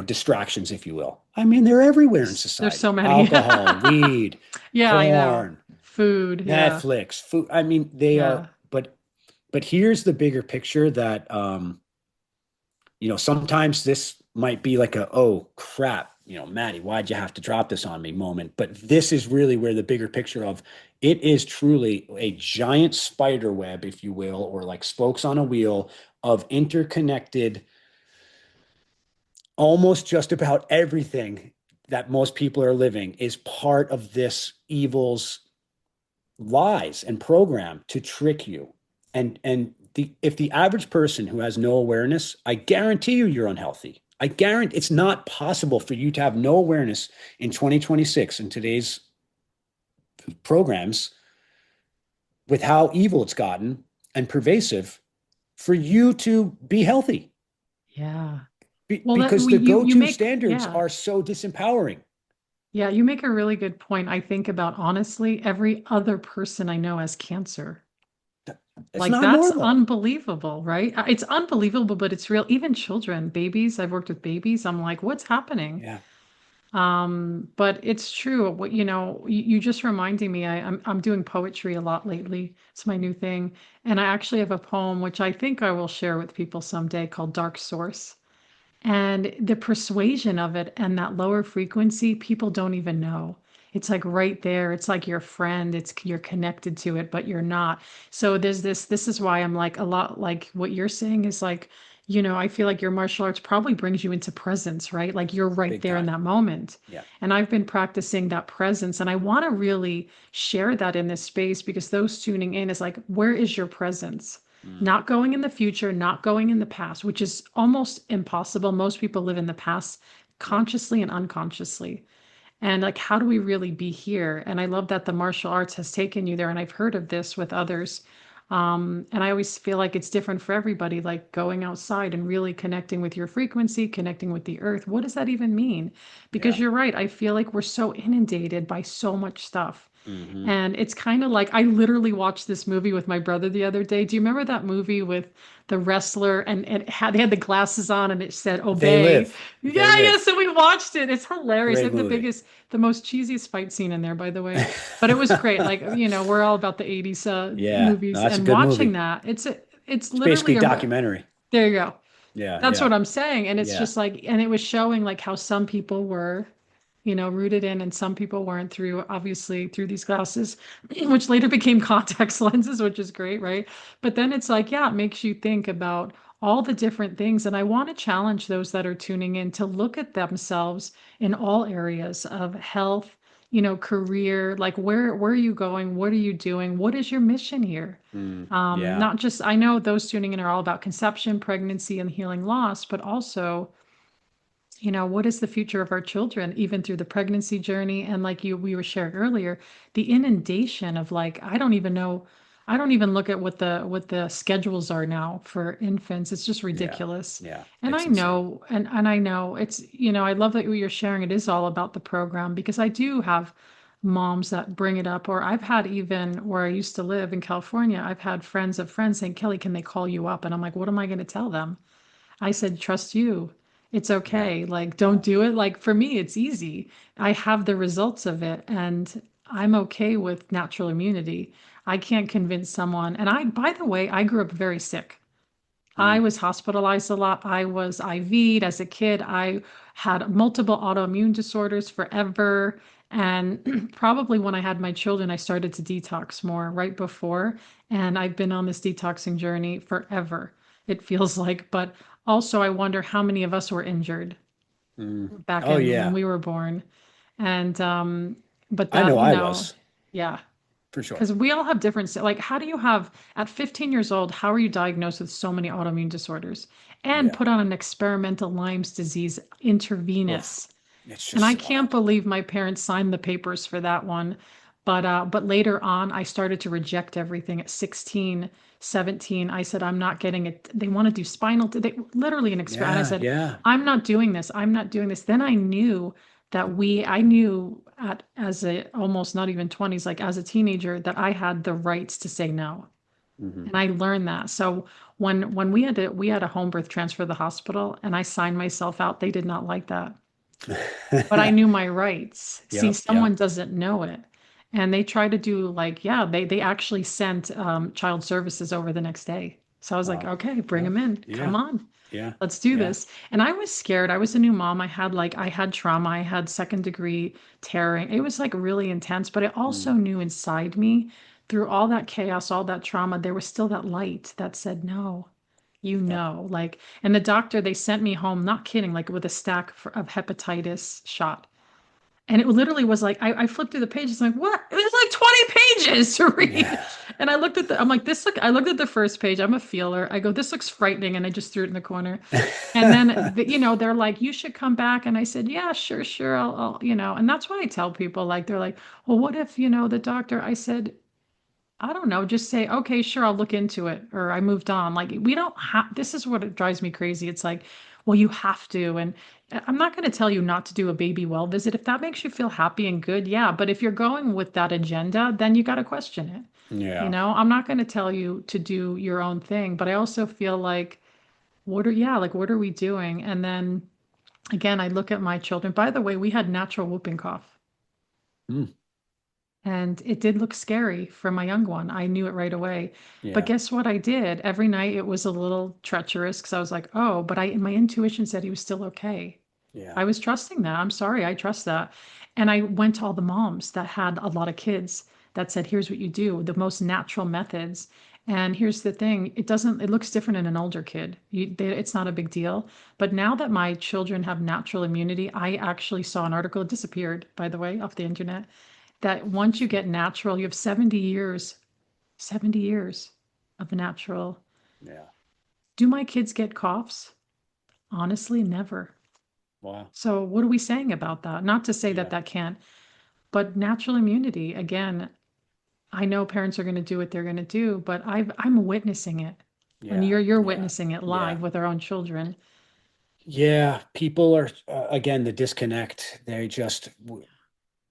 distractions, if you will? I mean, they're everywhere in There's so society. many. Alcohol, weed, Yeah, I know. porn, Food. Yeah. Netflix, food. I mean, they are, Yeah. but here's the bigger picture that sometimes this might be like a, oh crap, Matty, why'd you have to drop this on me moment? But this is really where the bigger picture of it is truly a giant spider web, if you will, or like spokes on a wheel of interconnected, almost just about everything that most people are living is part of this evil's lies and program to trick you. And if the average person who has no awareness, I guarantee you're unhealthy. I guarantee it's not possible for you to have no awareness in 2026 in today's programs with how evil it's gotten and pervasive for you to be healthy. Yeah. Well, that Because the you go-to make, standards yeah. are so disempowering. Yeah, you make a really good point. I think about honestly, every other person I know has cancer. It's Like not that's normal. unbelievable, right? It's unbelievable, but it's real. Even children, babies, I've worked with babies. I'm like, what's happening? Yeah, But it's true. What you just reminding me. I'm doing poetry a lot lately. It's my new thing, and I actually have a poem which I think I will share with people someday called Dark Source. And the persuasion of it and that lower frequency, people don't even know. It's like right there. It's like your friend. It's you're connected to it, but you're not. So there's this is why I'm like a lot like what you're saying is like, I feel like your martial arts probably brings you into presence, right? Like you're right big there in time. that moment. Yeah. And I've been practicing that presence and I want to really share that in this space because those tuning in is like, where is your presence? Mm, Not going in the future, not going in the past, which is almost impossible. Most people live in the past yep. consciously and unconsciously. And like, how do we really be here? And I love that the martial arts has taken you there. And I've heard of this with others. And I always feel like it's different for everybody, like going outside and really connecting with your frequency, connecting with the earth. What does that even mean? Because Yeah. you're right. I feel like we're so inundated by so much stuff. Hmm. And it's kind of like I literally watched this movie with my brother the other day. Do you remember that movie with the wrestler and they had the glasses on and it said They obey? live. They Yeah, yeah. live. So we watched it. It's hilarious. They Great have movie. the most cheesiest fight scene in there, by the way. But it was great. Like, we're all about the 80s Yeah, no, movies that's a and good watching movie. that, it's It's basically literally a documentary. there you go. Yeah, That's yeah, what I'm saying. And it's yeah. just like, and it was showing like how some people were, rooted in and some people weren't through, obviously, through these glasses, which later became contact lenses, which is great, right? But then it's like, yeah, it makes you think about all the different things. And I want to challenge those that are tuning in to look at themselves in all areas of health, career, like where are you going? What are you doing? What is your mission here? Yeah. Not just, I know those tuning in are all about conception, pregnancy, and healing loss, but also, what is the future of our children, even through the pregnancy journey? And like we were sharing earlier, the inundation of like, I don't even know. I don't even look at what the schedules are now for infants. It's just Yeah. ridiculous. Yeah. And I It's insane. know, and I know it's, I love that what you're sharing. It is all about the program because I do have moms that bring it up, or I've had even where I used to live in California, I've had friends of friends saying, Kelly, can they call you up? And I'm like, what am I going to tell them? I said, trust you. It's Yeah. okay. Like, Yeah. don't do it. Like, for me, it's easy. I have the results of it, and I'm okay with natural immunity. I can't convince someone. And by the way, I grew up very sick. I Mm. was hospitalized a lot. I was IV'd as a kid. I had multiple autoimmune disorders forever. And probably when I had my children, I started to detox more right before. And I've been on this detoxing journey forever, it feels like. But also, I wonder how many of us were injured Mm. back Oh in when yeah. we were born. And, but I know that, I was yeah. for sure. Because we all have different, like, how do you have, at 15 years old, how are you diagnosed with so many autoimmune disorders and Yeah. put on an experimental Lyme's disease Oof. intravenous? It's And I just can't wild. believe my parents signed the papers for that one. But later on, I started to reject everything at 16, 17. I said, I'm not getting it. They want to do spinal, they literally an experiment. And I Yeah. said, Yeah. I'm not doing this. I'm not doing this. Then I knew that I knew at as a almost not even 20s, like as a teenager, that I had the rights to say no. Hmm. And I learned that. So when we had a home birth transfer to the hospital and I signed myself out, they did not like that, but I knew my rights. See, Yep. Yep. someone doesn't know it. And they try to do like, yeah, they actually sent child services over the next day. So I was like, Wow. okay, bring Yep. them in. Yeah. Come on. Yeah. Let's do Yeah. this. And I was scared. I was a new mom. I had trauma. I had second degree tearing. It was like really intense, but I also Mm. knew inside me through all that chaos, all that trauma, there was still that light that said, no, Yep. like, and the doctor, they sent me home, not kidding, like with a stack of hepatitis shot. And it literally was like, I flipped through the pages, like, what? It was like 20 pages to read. Yeah. And I'm like, I looked at the first page. I'm a feeler. I go, this looks frightening. And I just threw it in the corner. And then, they're like, you should come back. And I said, yeah, sure, sure. And that's what I tell people. Like, they're like, well, what if, the doctor, I said, I don't know, just say, okay, sure, I'll look into it. Or I moved on. Like, we don't have, this is what it drives me crazy. It's like, well, you have to. And I'm not going to tell you not to do a baby well visit. If that makes you feel happy and good, yeah. But if you're going with that agenda, then you got to question it. Yeah. I'm not going to tell you to do your own thing, but I also feel like, what are we doing? And then again, I look at my children. By the way, we had natural whooping cough. Mm. And it did look scary for my young one. I knew it right away. But Yeah. guess what I did? Every night it was a little treacherous because I was like, oh, but my intuition said he was still okay. Yeah. I was trusting that. I'm sorry, I trust that. And I went to all the moms that had a lot of kids that said, here's what you do, the most natural methods. And here's the thing, it looks different in an older kid. It's not a big deal. But now that my children have natural immunity, I actually saw an article, it disappeared, by the way, off the internet, that once you get natural, you have 70 years of natural. Yeah. Do my kids get coughs? Honestly, never. Wow. So, what are we saying about that? Not to say that Yeah. that can't, but natural immunity, again, I know parents are going to do what they're going to do, but I'm witnessing it. And Yeah. you're Yeah. witnessing it Yeah. live with our own children. Yeah. People are, again, the disconnect.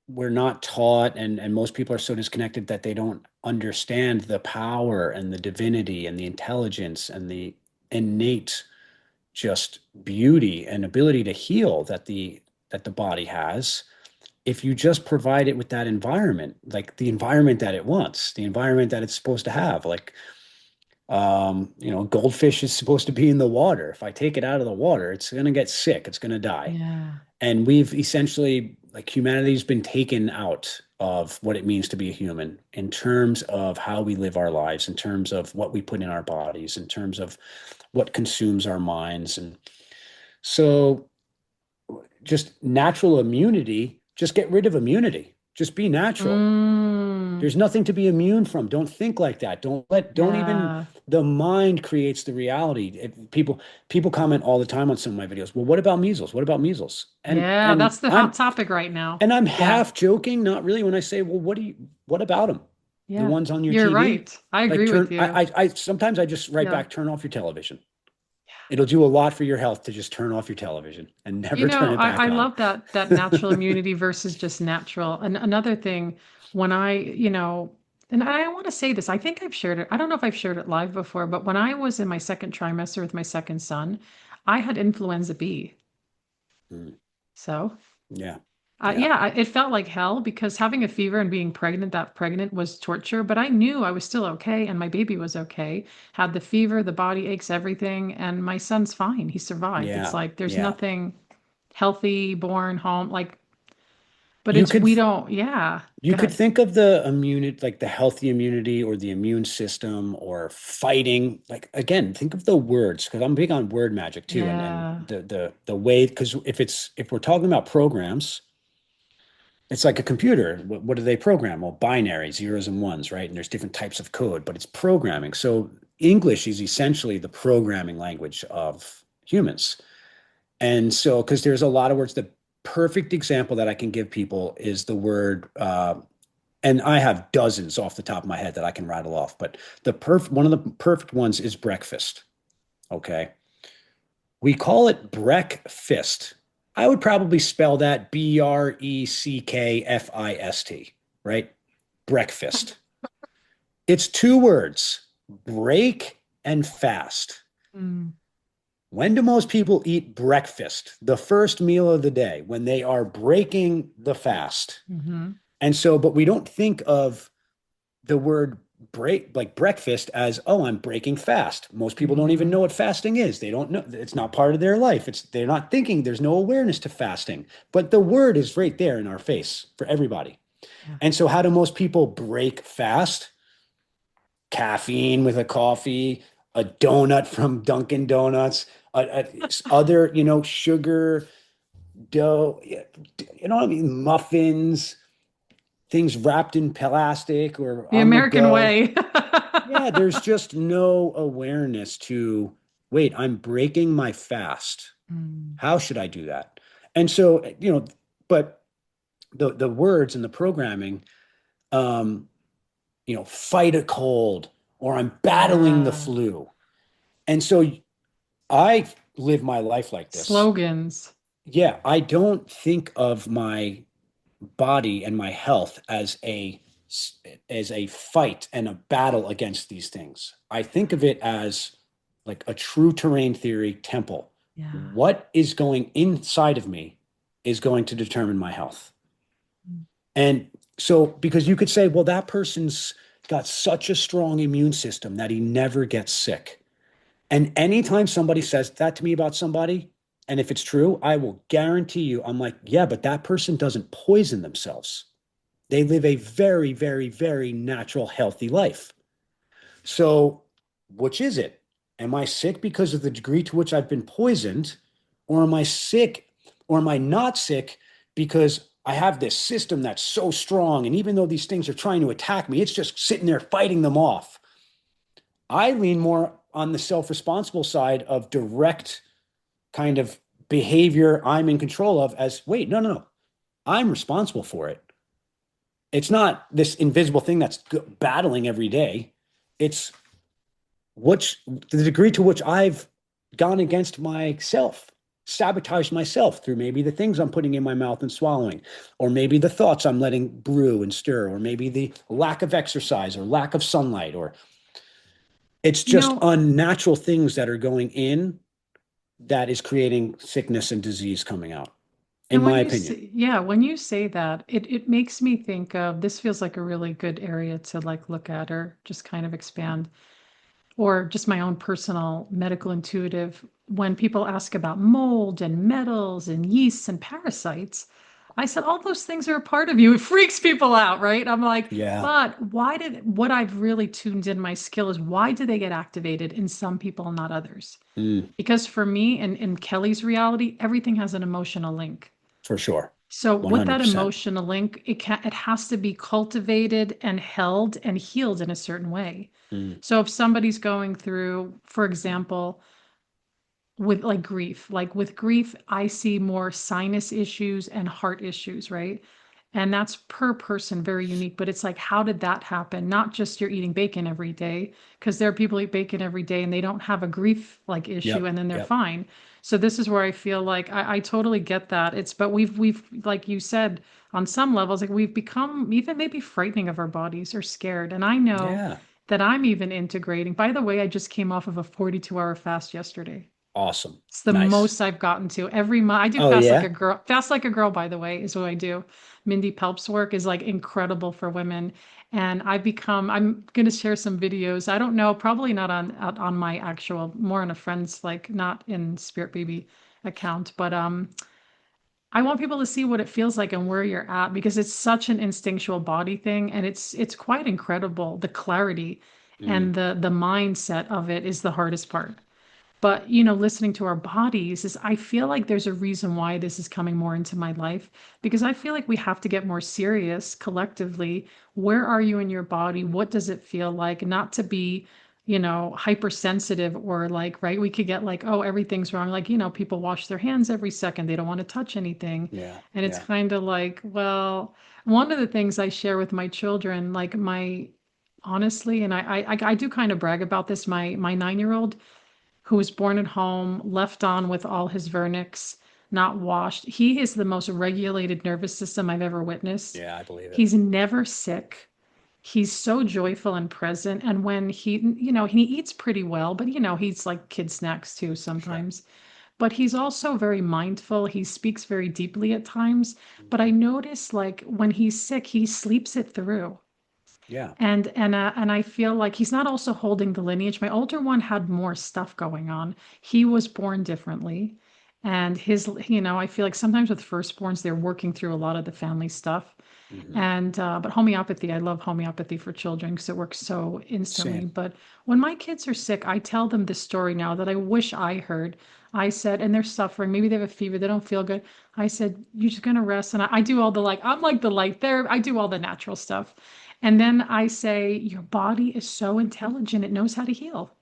We're not taught, and most people are so disconnected that they don't understand the power and the divinity and the intelligence and the innate just beauty and ability to heal that the body has if you just provide it with that environment, like the environment that it wants, the environment that it's supposed to have. Like, goldfish is supposed to be in the water. If I take it out of the water, it's going to get sick. It's going to die. Yeah. And we've essentially, like, humanity's been taken out of what it means to be a human in terms of how we live our lives, in terms of what we put in our bodies, in terms of what consumes our minds. And so just natural immunity, just get rid of immunity. Just be natural. Mm, There's nothing to be immune from. Don't think like that. Don't even, yeah. the mind creates the reality. People comment all the time on some of my videos. Well, what about measles? What about measles? And Yeah, and that's the hot I'm topic right now. and I'm Yeah. half joking, not really, when I say, well, what about them? The Yeah. ones on your You're TV, right. I like agree with turn, you. I sometimes I just write Yeah. back, turn off your television. It'll do a lot for your health to just turn off your television and You never turn know, it I back on. love that natural immunity versus just natural. And another thing, when and I want to say this, I think I've shared it. I don't know if I've shared it live before, but when I was in my second trimester with my second son, I had influenza B. Mm, So, yeah. Yeah. yeah, it felt like hell because having a fever and being pregnant, that pregnant was torture, but I knew I was still okay and my baby was okay. Had the fever, the body aches, everything, and my son's fine. He survived. It's Yeah. like there's Yeah. nothing healthy, born home, like, but You it's, could we don't, yeah, you go could ahead. think of the immunity, like the healthy immunity or the immune system or fighting. Like again, think of the words because I'm big on word magic too, and Yeah. the way because if we're talking about programs, it's like a computer. What do they program? Well, binary, zeros and ones, right? And there's different types of code, but it's programming. So English is essentially the programming language of humans. And so, because there's a lot of words, the perfect example that I can give people is the word, and I have dozens off the top of my head that I can rattle off, but one of the perfect ones is breakfast. Okay. We call it breakfast. I would probably spell that Breckfist, right? Breakfast. It's two words, break and fast. Mm, When do most people eat breakfast? The first meal of the day, when they are breaking the fast. hmm. And so, but we don't think of the word break, like breakfast, as, oh, I'm breaking fast. Most people don't even Hmm. know what fasting is. They don't know. It's not part of their life. They're not thinking, there's no awareness to fasting. But the word is right there in our face for everybody. Yeah. And so, how do most people break fast? Caffeine with a coffee, a donut from Dunkin' Donuts, other, sugar, dough, you know what I mean? Muffins, things wrapped in plastic or The on the American go. way. Yeah, there's just no awareness to, wait, I'm breaking my fast. Mm, How should I do that? And so, but the words and the programming, um, fight a cold or I'm battling the yeah. flu. And so I live my life like this. Slogans. Yeah, I don't think of my body and my health as a fight and a battle against these things. I think of it as like a true terrain theory temple. Yeah. What is going inside of me is going to determine my health. Mm. And so, because you could say, well, that person's got such a strong immune system that he never gets sick. And anytime somebody says that to me about somebody, and if it's true, I will guarantee you, I'm like, yeah, but that person doesn't poison themselves. They live a very, very, very natural, healthy life. So, which is it? Am I sick because of the degree to which I've been poisoned? Or am I sick, or am I not sick because I have this system that's so strong? And even though these things are trying to attack me, it's just sitting there fighting them off. I lean more on the self responsible side of direct kind of behavior I'm in control of as wait, no, no, no. I'm responsible for it. It's not this invisible thing that's battling every day. It's which the degree to which I've gone against myself, sabotaged myself through maybe the things I'm putting in my mouth and swallowing, or maybe the thoughts I'm letting brew and stir, or maybe the lack of exercise or lack of sunlight, or it's You just know, unnatural things that are going in that is creating sickness and disease coming out, in and when my you opinion. say, yeah, when you say that, it makes me think of this feels like a really good area to like look at or just kind of expand, or just my own personal medical intuitive. When people ask about mold and metals and yeasts and parasites, I said all those things are a part of you. It freaks people out, right? I'm like, Yeah. but what I've really tuned in my skill is why do they get activated in some people and not others? Mm, Because for me and in Kelly's reality, everything has an emotional link. for sure. So with that 100%. emotional link, it has to be cultivated and held and healed in a certain way. Mm, So if somebody's going through, for example, with like with grief, I see more sinus issues and heart issues, right? And that's per person, very unique. But it's like, how did that happen? Not just you're eating bacon every day, because there are people who eat bacon every day and they don't have a grief like issue Yep. and then they're Yep. fine. So this is where I feel like I totally get that. But we've like you said, on some levels, like we've become even maybe frightening of our bodies or scared. And I know Yeah. that I'm even integrating. By the way, I just came off of a 42-hour fast yesterday. Awesome. It's the Nice. most I've gotten to every month. I do Oh fast like a yeah. girl. Fast like a girl, by the way, is what I do. Mindy Pelp's work is like incredible for women. And I'm going to share some videos. I don't know, probably not on my actual, more on a friend's, like not in Spirit Baby account, but I want people to see what it feels like and where you're at because it's such an instinctual body thing and it's quite incredible. The clarity Mm, and the mindset of it is the hardest part. But, listening to our bodies is, I feel like there's a reason why this is coming more into my life because I feel like we have to get more serious collectively. Where are you in your body? What does it feel like? Not to be, hypersensitive or like, right? We could get like, oh, everything's wrong. Like, people wash their hands every second. They don't want to touch anything. yeah. And it's Yeah. kind of like, well, one of the things I share with my children, like honestly, and I do kind of brag about this, my 9-year-old who was born at home, left on with all his vernix, not washed. He is the most regulated nervous system I've ever witnessed. Yeah, I believe it. He's never sick. He's so joyful and present. And when he eats pretty well, but he eats like kid snacks too Sure. sometimes. But he's also very mindful. He speaks very deeply at times. But I Mhm. notice like when he's sick, he sleeps it through. Yeah. And I feel like he's not also holding the lineage. My older one had more stuff going on. He was born differently. And I feel like sometimes with firstborns, they're working through a lot of the family stuff. Hmm. But homeopathy, I love homeopathy for children because it works so instantly. Same. But when my kids are sick, I tell them this story now that I wish I heard. I said, and they're suffering, maybe they have a fever, they don't feel good. I said, you're just gonna rest. And I do all the like, I'm like the light there, I do all the natural stuff. And then I say, your body is so intelligent, it knows how to heal.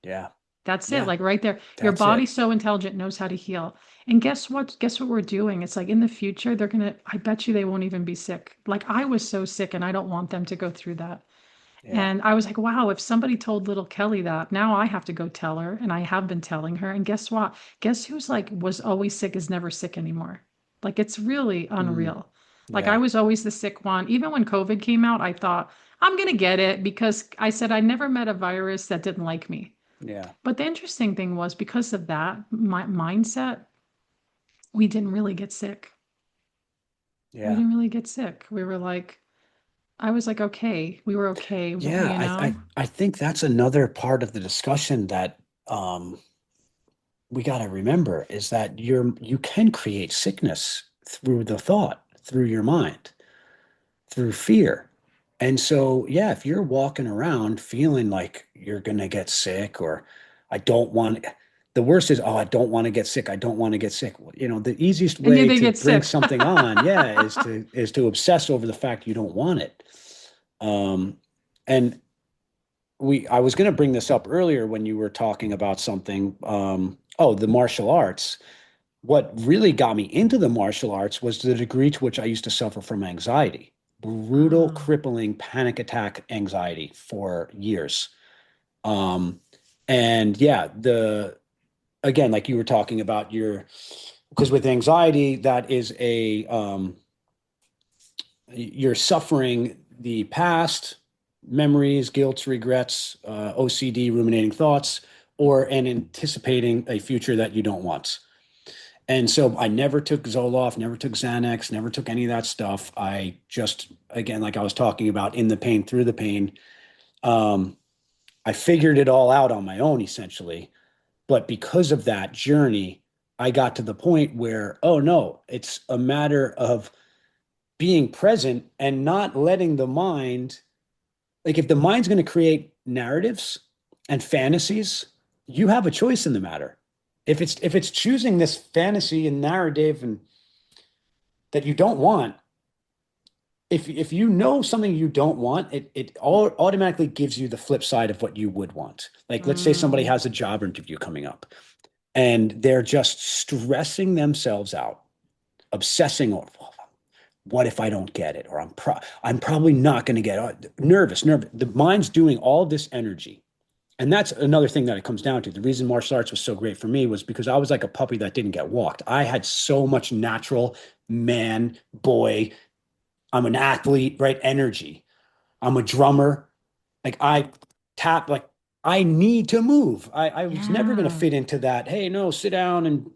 Yeah. That's it, Yeah. like right there. Your That's body's it. so intelligent, knows how to heal. And guess what? Guess what we're doing? It's like in the future, I bet you they won't even be sick. Like I was so sick and I don't want them to go through that. Yeah. And I was like, wow, if somebody told little Kelly that, now I have to go tell her. And I have been telling her. And guess what? Guess who's like was always sick is never sick anymore. Like it's really Mm, unreal. Like I yeah. was always the sick one. Even when COVID came out, I thought, I'm gonna get it because I said I never met a virus that didn't like me. Yeah. But the interesting thing was because of that my mindset, we didn't really get sick. We Yeah. didn't really get sick. We were like, I was like, okay, we were okay, Yeah. I think that's another part of the discussion that um we got to remember is that you can create sickness through the thought, through your mind, through fear. And so, yeah, if you're walking around feeling like you're going to get sick or I don't want, the worst is, oh, I don't want to get sick. I don't want to get sick. Well, the easiest and you way did to get bring sick. something on, yeah, is to obsess over the fact you don't want it. Um, and I was going to bring this up earlier when you were talking about something. Oh, the martial arts. What really got me into the martial arts was the degree to which I used to suffer from anxiety, brutal, Ah. crippling panic attack anxiety for years. Um, and yeah, again, like you were talking about because with anxiety, that is you're suffering the past, memories, guilt, regrets, OCD, ruminating thoughts, and anticipating a future that you don't want. And so I never took Zoloft, never took Xanax, never took any of that stuff. I just, again, like I was talking about, in the pain, through the pain. Um, I figured it all out on my own, essentially. But because of that journey, I got to the point where, oh no, it's a matter of being present and not letting the mind, like if the mind's going to create narratives and fantasies, you have a choice in the matter. If it's choosing this fantasy and narrative and that you don't want, if you know something you don't want, it all automatically gives you the flip side of what you would want. Like let's say somebody Mm. has a job interview coming up and they're just stressing themselves out, obsessing over what if I don't get it? Or I'm probably not going to get it. Nervous. The mind's doing all this energy. And that's another thing that it comes down to. The reason martial arts was so great for me was because I was like a puppy that didn't get walked. I had so much natural man, boy, I'm an athlete, right? Energy. I'm a drummer. Like I tap, like I need to move. I was never going to Yeah. fit into that. Hey, no, sit down. And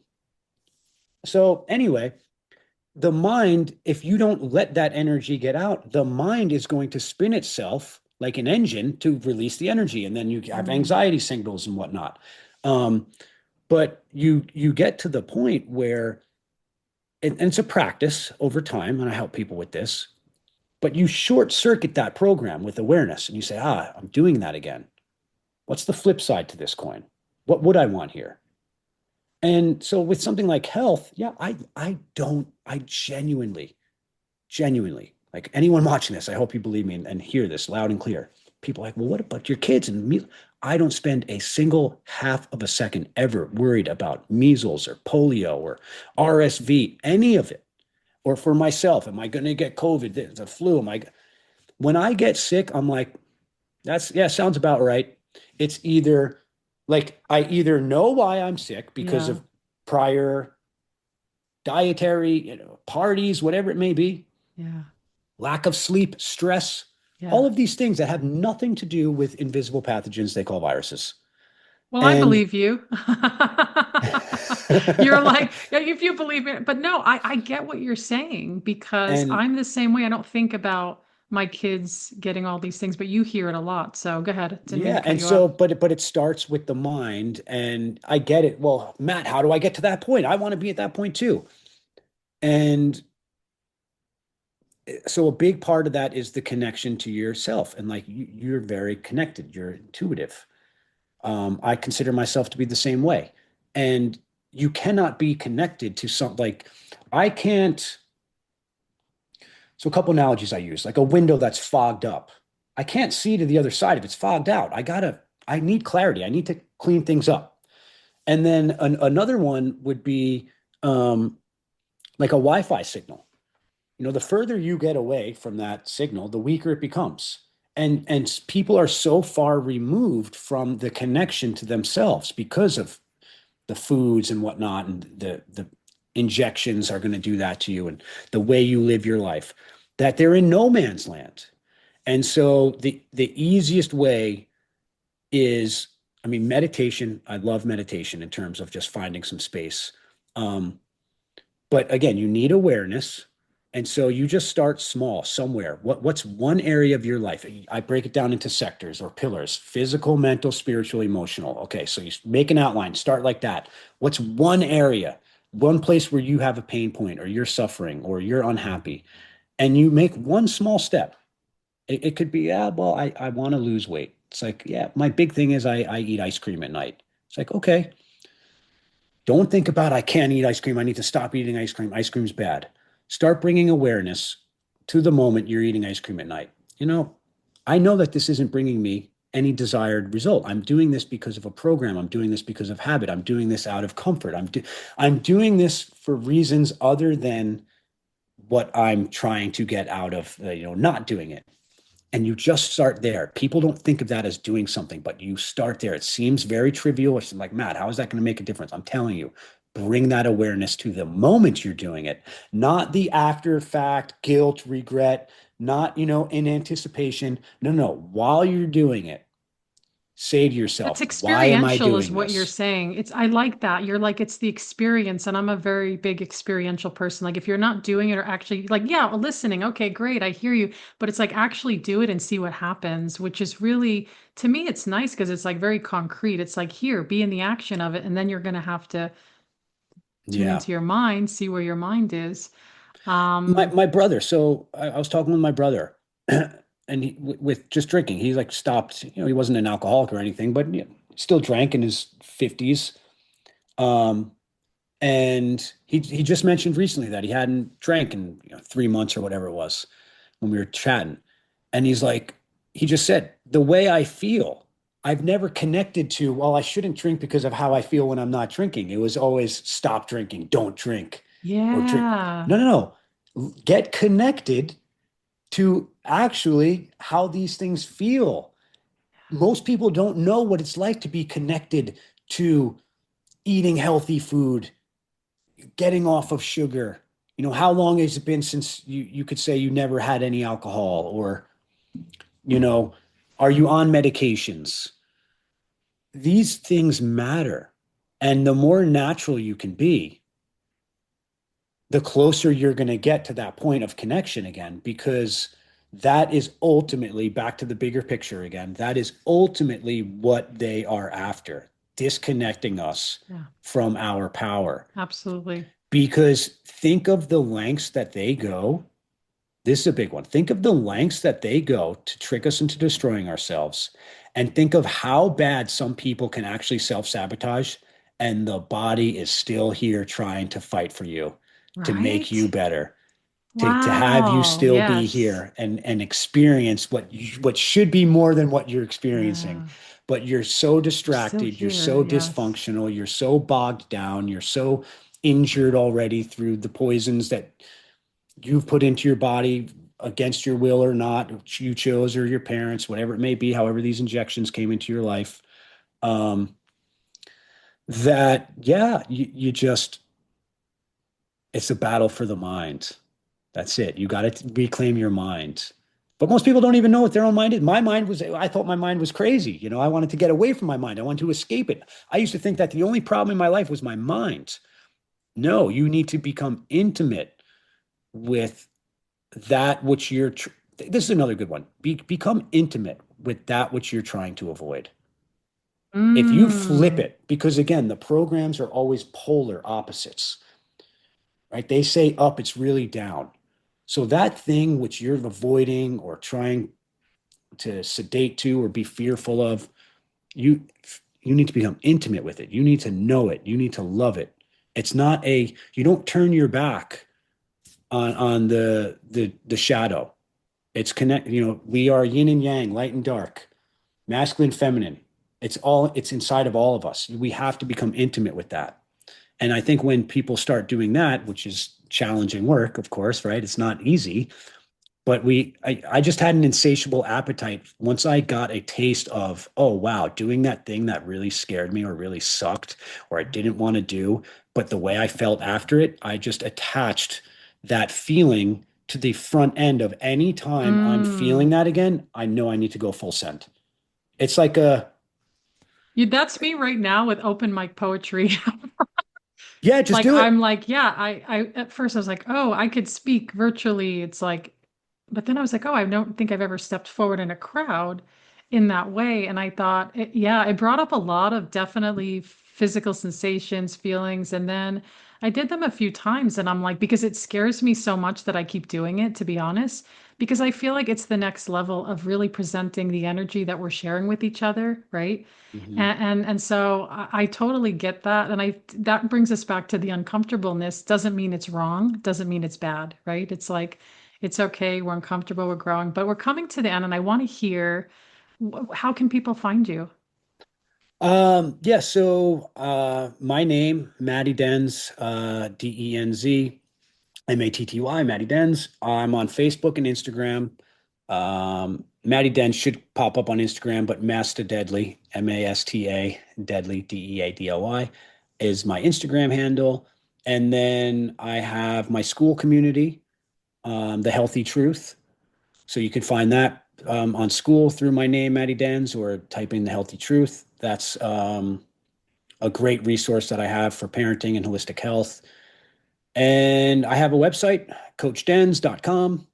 so anyway, the mind, if you don't let that energy get out, the mind is going to spin itself like an engine to release the energy. And then you have Mm. anxiety signals and whatnot. Um, but you get to the point where, and it's a practice over time, and I help people with this, but you short circuit that program with awareness and you say, I'm doing that again. What's the flip side to this coin? What would I want here? And so with something like health, yeah, I genuinely, like anyone watching this, I hope you believe me and hear this loud and clear. People are like, well, what about your kids and me? I don't spend a single half of a second ever worried about measles or polio or RSV, any of it. Or for myself, am I going to get COVID, the flu? When I get sick, I'm like, yeah, sounds about right. It's either like I either know why I'm sick because Yeah. of prior dietary, parties, whatever it may be, Yeah. lack of sleep, stress, all Yeah. of these things that have nothing to do with invisible pathogens they call viruses. Well, I And believe you. You're like, yeah, if you believe it, but no, I get what you're saying because and I'm the same way. I don't think about my kids getting all these things, but you hear it a lot. So go ahead. Didn't mean to yeah, cut and you so off. but it starts with the mind, and I get it. Well, Matt, how do I get to that point? I want to be at that point too. And so a big part of that is the connection to yourself, and like you're very connected, you're intuitive. I consider myself to be the same way. And you cannot be connected to something like I can't. So, a couple analogies I use, like a window that's fogged up. I can't see to the other side if it's fogged out. I need clarity. I need to clean things up. And then another one would be like a Wi Fi signal. The further you get away from that signal, the weaker it becomes. And people are so far removed from the connection to themselves because of the foods and whatnot, and the injections are going to do that to you, and the way you live your life, that they're in no man's land. And so the easiest way is, I mean, meditation. I love meditation in terms of just finding some space. Um, but again, you need awareness. And so you just start small somewhere. What's one area of your life? I break it down into sectors or pillars: physical, mental, spiritual, emotional. Okay, so you make an outline, start like that. What's one area, one place where you have a pain point or you're suffering or you're unhappy? And you make one small step. It could be, yeah, well, I want to lose weight. It's like, yeah, my big thing is I eat ice cream at night. It's like, okay, don't think about I can't eat ice cream. I need to stop eating ice cream. Ice cream's bad. Start bringing awareness to the moment you're eating ice cream at night. You know, I know that this isn't bringing me any desired result. I'm doing this because of a program. I'm doing this because of habit. I'm doing this out of comfort. I'm doing this for reasons other than what I'm trying to get out of not doing it. And you just start there. People don't think of that as doing something, but you start there. It seems very trivial. It's like, Matt, how is that going to make a difference? I'm telling you, bring that awareness to the moment you're doing it, not the after fact, guilt, regret, not, in anticipation. No, no. While you're doing it, say to It's yourself, why am I experiential is doing what you're this? saying. I like that. You're like, it's the experience. And I'm a very big experiential person. Like if you're not doing it or actually like, yeah, listening, okay, great, I hear you. But it's like actually do it and see what happens, which is really, to me, it's nice because it's like very concrete. It's like here, be in the action of it. And then you're gonna have to tune Yeah. into your mind, see where your mind is. My, Um, my brother. So I was talking with my brother and with just drinking, he like stopped, he wasn't an alcoholic or anything, but still drank in his 50s. Um, and he just mentioned recently that he hadn't drank in 3 months or whatever it was when we were chatting. And he's like, he just said, the way I feel, I've never connected to, well, I shouldn't drink because of how I feel when I'm not drinking. It was always stop drinking, don't drink, or drink. yeah. No, no, no. get connected to actually how these things feel. Most people don't know what it's like to be connected to eating healthy food, getting off of sugar. How long has it been since you could say you never had any alcohol, or, you know, are you on medications? These things matter. And the more natural you can be, the closer you're going to get to that point of connection again, because that is ultimately, back to the bigger picture again, that is ultimately what they are after, disconnecting us Yeah, from our power. absolutely. Because think of the lengths that they go. This is a big one. Think of the lengths that they go to trick us into destroying ourselves. And think of how bad some people can actually self sabotage. And the body is still here trying to fight for you, to make you Right? better, to have you Wow. still be Yes. here and experience what should be more than what you're experiencing. Yeah. But you're so We're still distracted, you're here. so Yes. dysfunctional, you're so bogged down, you're so injured already through the poisons that you've put into your body against your will or not, you chose, or your parents, whatever it may be, however these injections came into your life. Um, that, yeah, you just, it's a battle for the mind. That's it. You got to reclaim your mind. But most people don't even know what their own mind is. My mind was, I thought my mind was crazy. I wanted to get away from my mind. I wanted to escape it. I used to think that the only problem in my life was my mind. No, you need to become intimate with that which this is another good one. Become intimate with that which you're trying to avoid. If you flip Mm. it, because again, the programs are always polar opposites, right? They say up, it's really down. So that thing which you're avoiding or trying to sedate to or be fearful of, you you need to become intimate with it. You need to know it. You need to love it. It's not you don't turn your back on the shadow. It's connect, we are yin and yang, light and dark, masculine, feminine. It's inside of all of us. We have to become intimate with that. And I think when people start doing that, which is challenging work, of course, right? It's not easy, but I just had an insatiable appetite once I got a taste of, oh wow, doing that thing that really scared me or really sucked or I didn't want to do, but the way I felt after it, I just attached that feeling to the front end of any time I'm feeling Mm. that again, I know I need to go full send. It's like a, That's me right now with open mic poetry. yeah, just Like do it. I'm like, yeah, I at first I was like, oh, I could speak virtually. It's like, but then I was like, oh, I don't think I've ever stepped forward in a crowd in that way. And I thought, yeah, it brought up a lot of definitely physical sensations, feelings. And then I did them a few times and I'm like, because it scares me so much that I keep doing it, to be honest, because I feel like it's the next level of really presenting the energy that we're sharing with each other, right? Mhm. And so I totally get that. And that brings us back to the uncomfortableness. Doesn't mean it's wrong, doesn't mean it's bad, right? It's like it's okay, we're uncomfortable, we're growing, but we're coming to the end, and I want to hear how can people find you? Yeah, so my name, Matty Denz, Denz, Matty, Matty Denz. I'm on Facebook and Instagram. Matty Denz should pop up on Instagram, but Masta Deadly, Masta Deadly, Deadly, is my Instagram handle. And then I have my school community, The Healthy Truth. So you can find that on school through my name, Matty Denz, or type in The Healthy Truth. That's a great resource that I have for parenting and holistic health. And I have a website, coachdenz.com.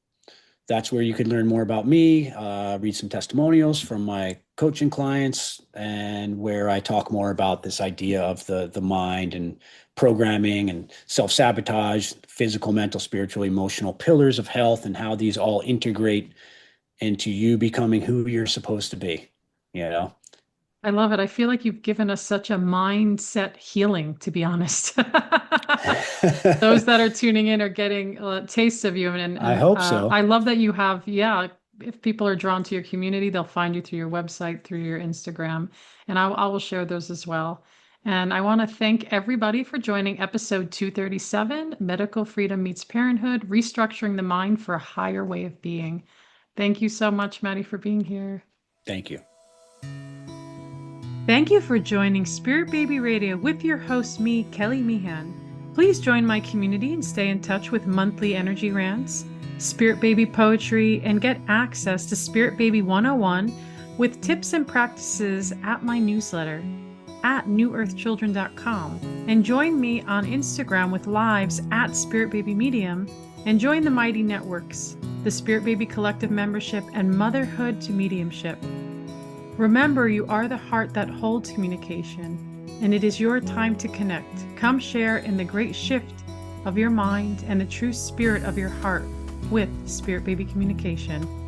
That's where you can learn more about me, read some testimonials from my coaching clients, and where I talk more about this idea of the mind and programming and self-sabotage, physical, mental, spiritual, emotional pillars of health, and how these all integrate into you becoming who you're supposed to be, you know? I love it. I feel like you've given us such a mindset healing, to be honest. Those that are tuning in are getting a taste of you, I and hope so. I love that you have, yeah. If people are drawn to your community, they'll find you through your website, through your Instagram, and I will share those as well. And I want to thank everybody for joining episode 237, Medical Freedom Meets Parenthood, Restructuring the Mind for a Higher Way of Being. Thank you so much, Matty, for being here. Thank you. Thank you for joining Spirit Baby Radio with your host, me, Kelly Meehan. Please join my community and stay in touch with monthly energy rants, Spirit Baby poetry, and get access to Spirit Baby 101 with tips and practices at my newsletter at newearthchildren.com. And join me on Instagram with lives at Spirit Baby Medium, and join the Mighty Networks, the Spirit Baby Collective membership, and Motherhood to Mediumship. Remember, you are the heart that holds communication, and it is your time to connect. Come share in the great shift of your mind and the true spirit of your heart with Spirit Baby Communication.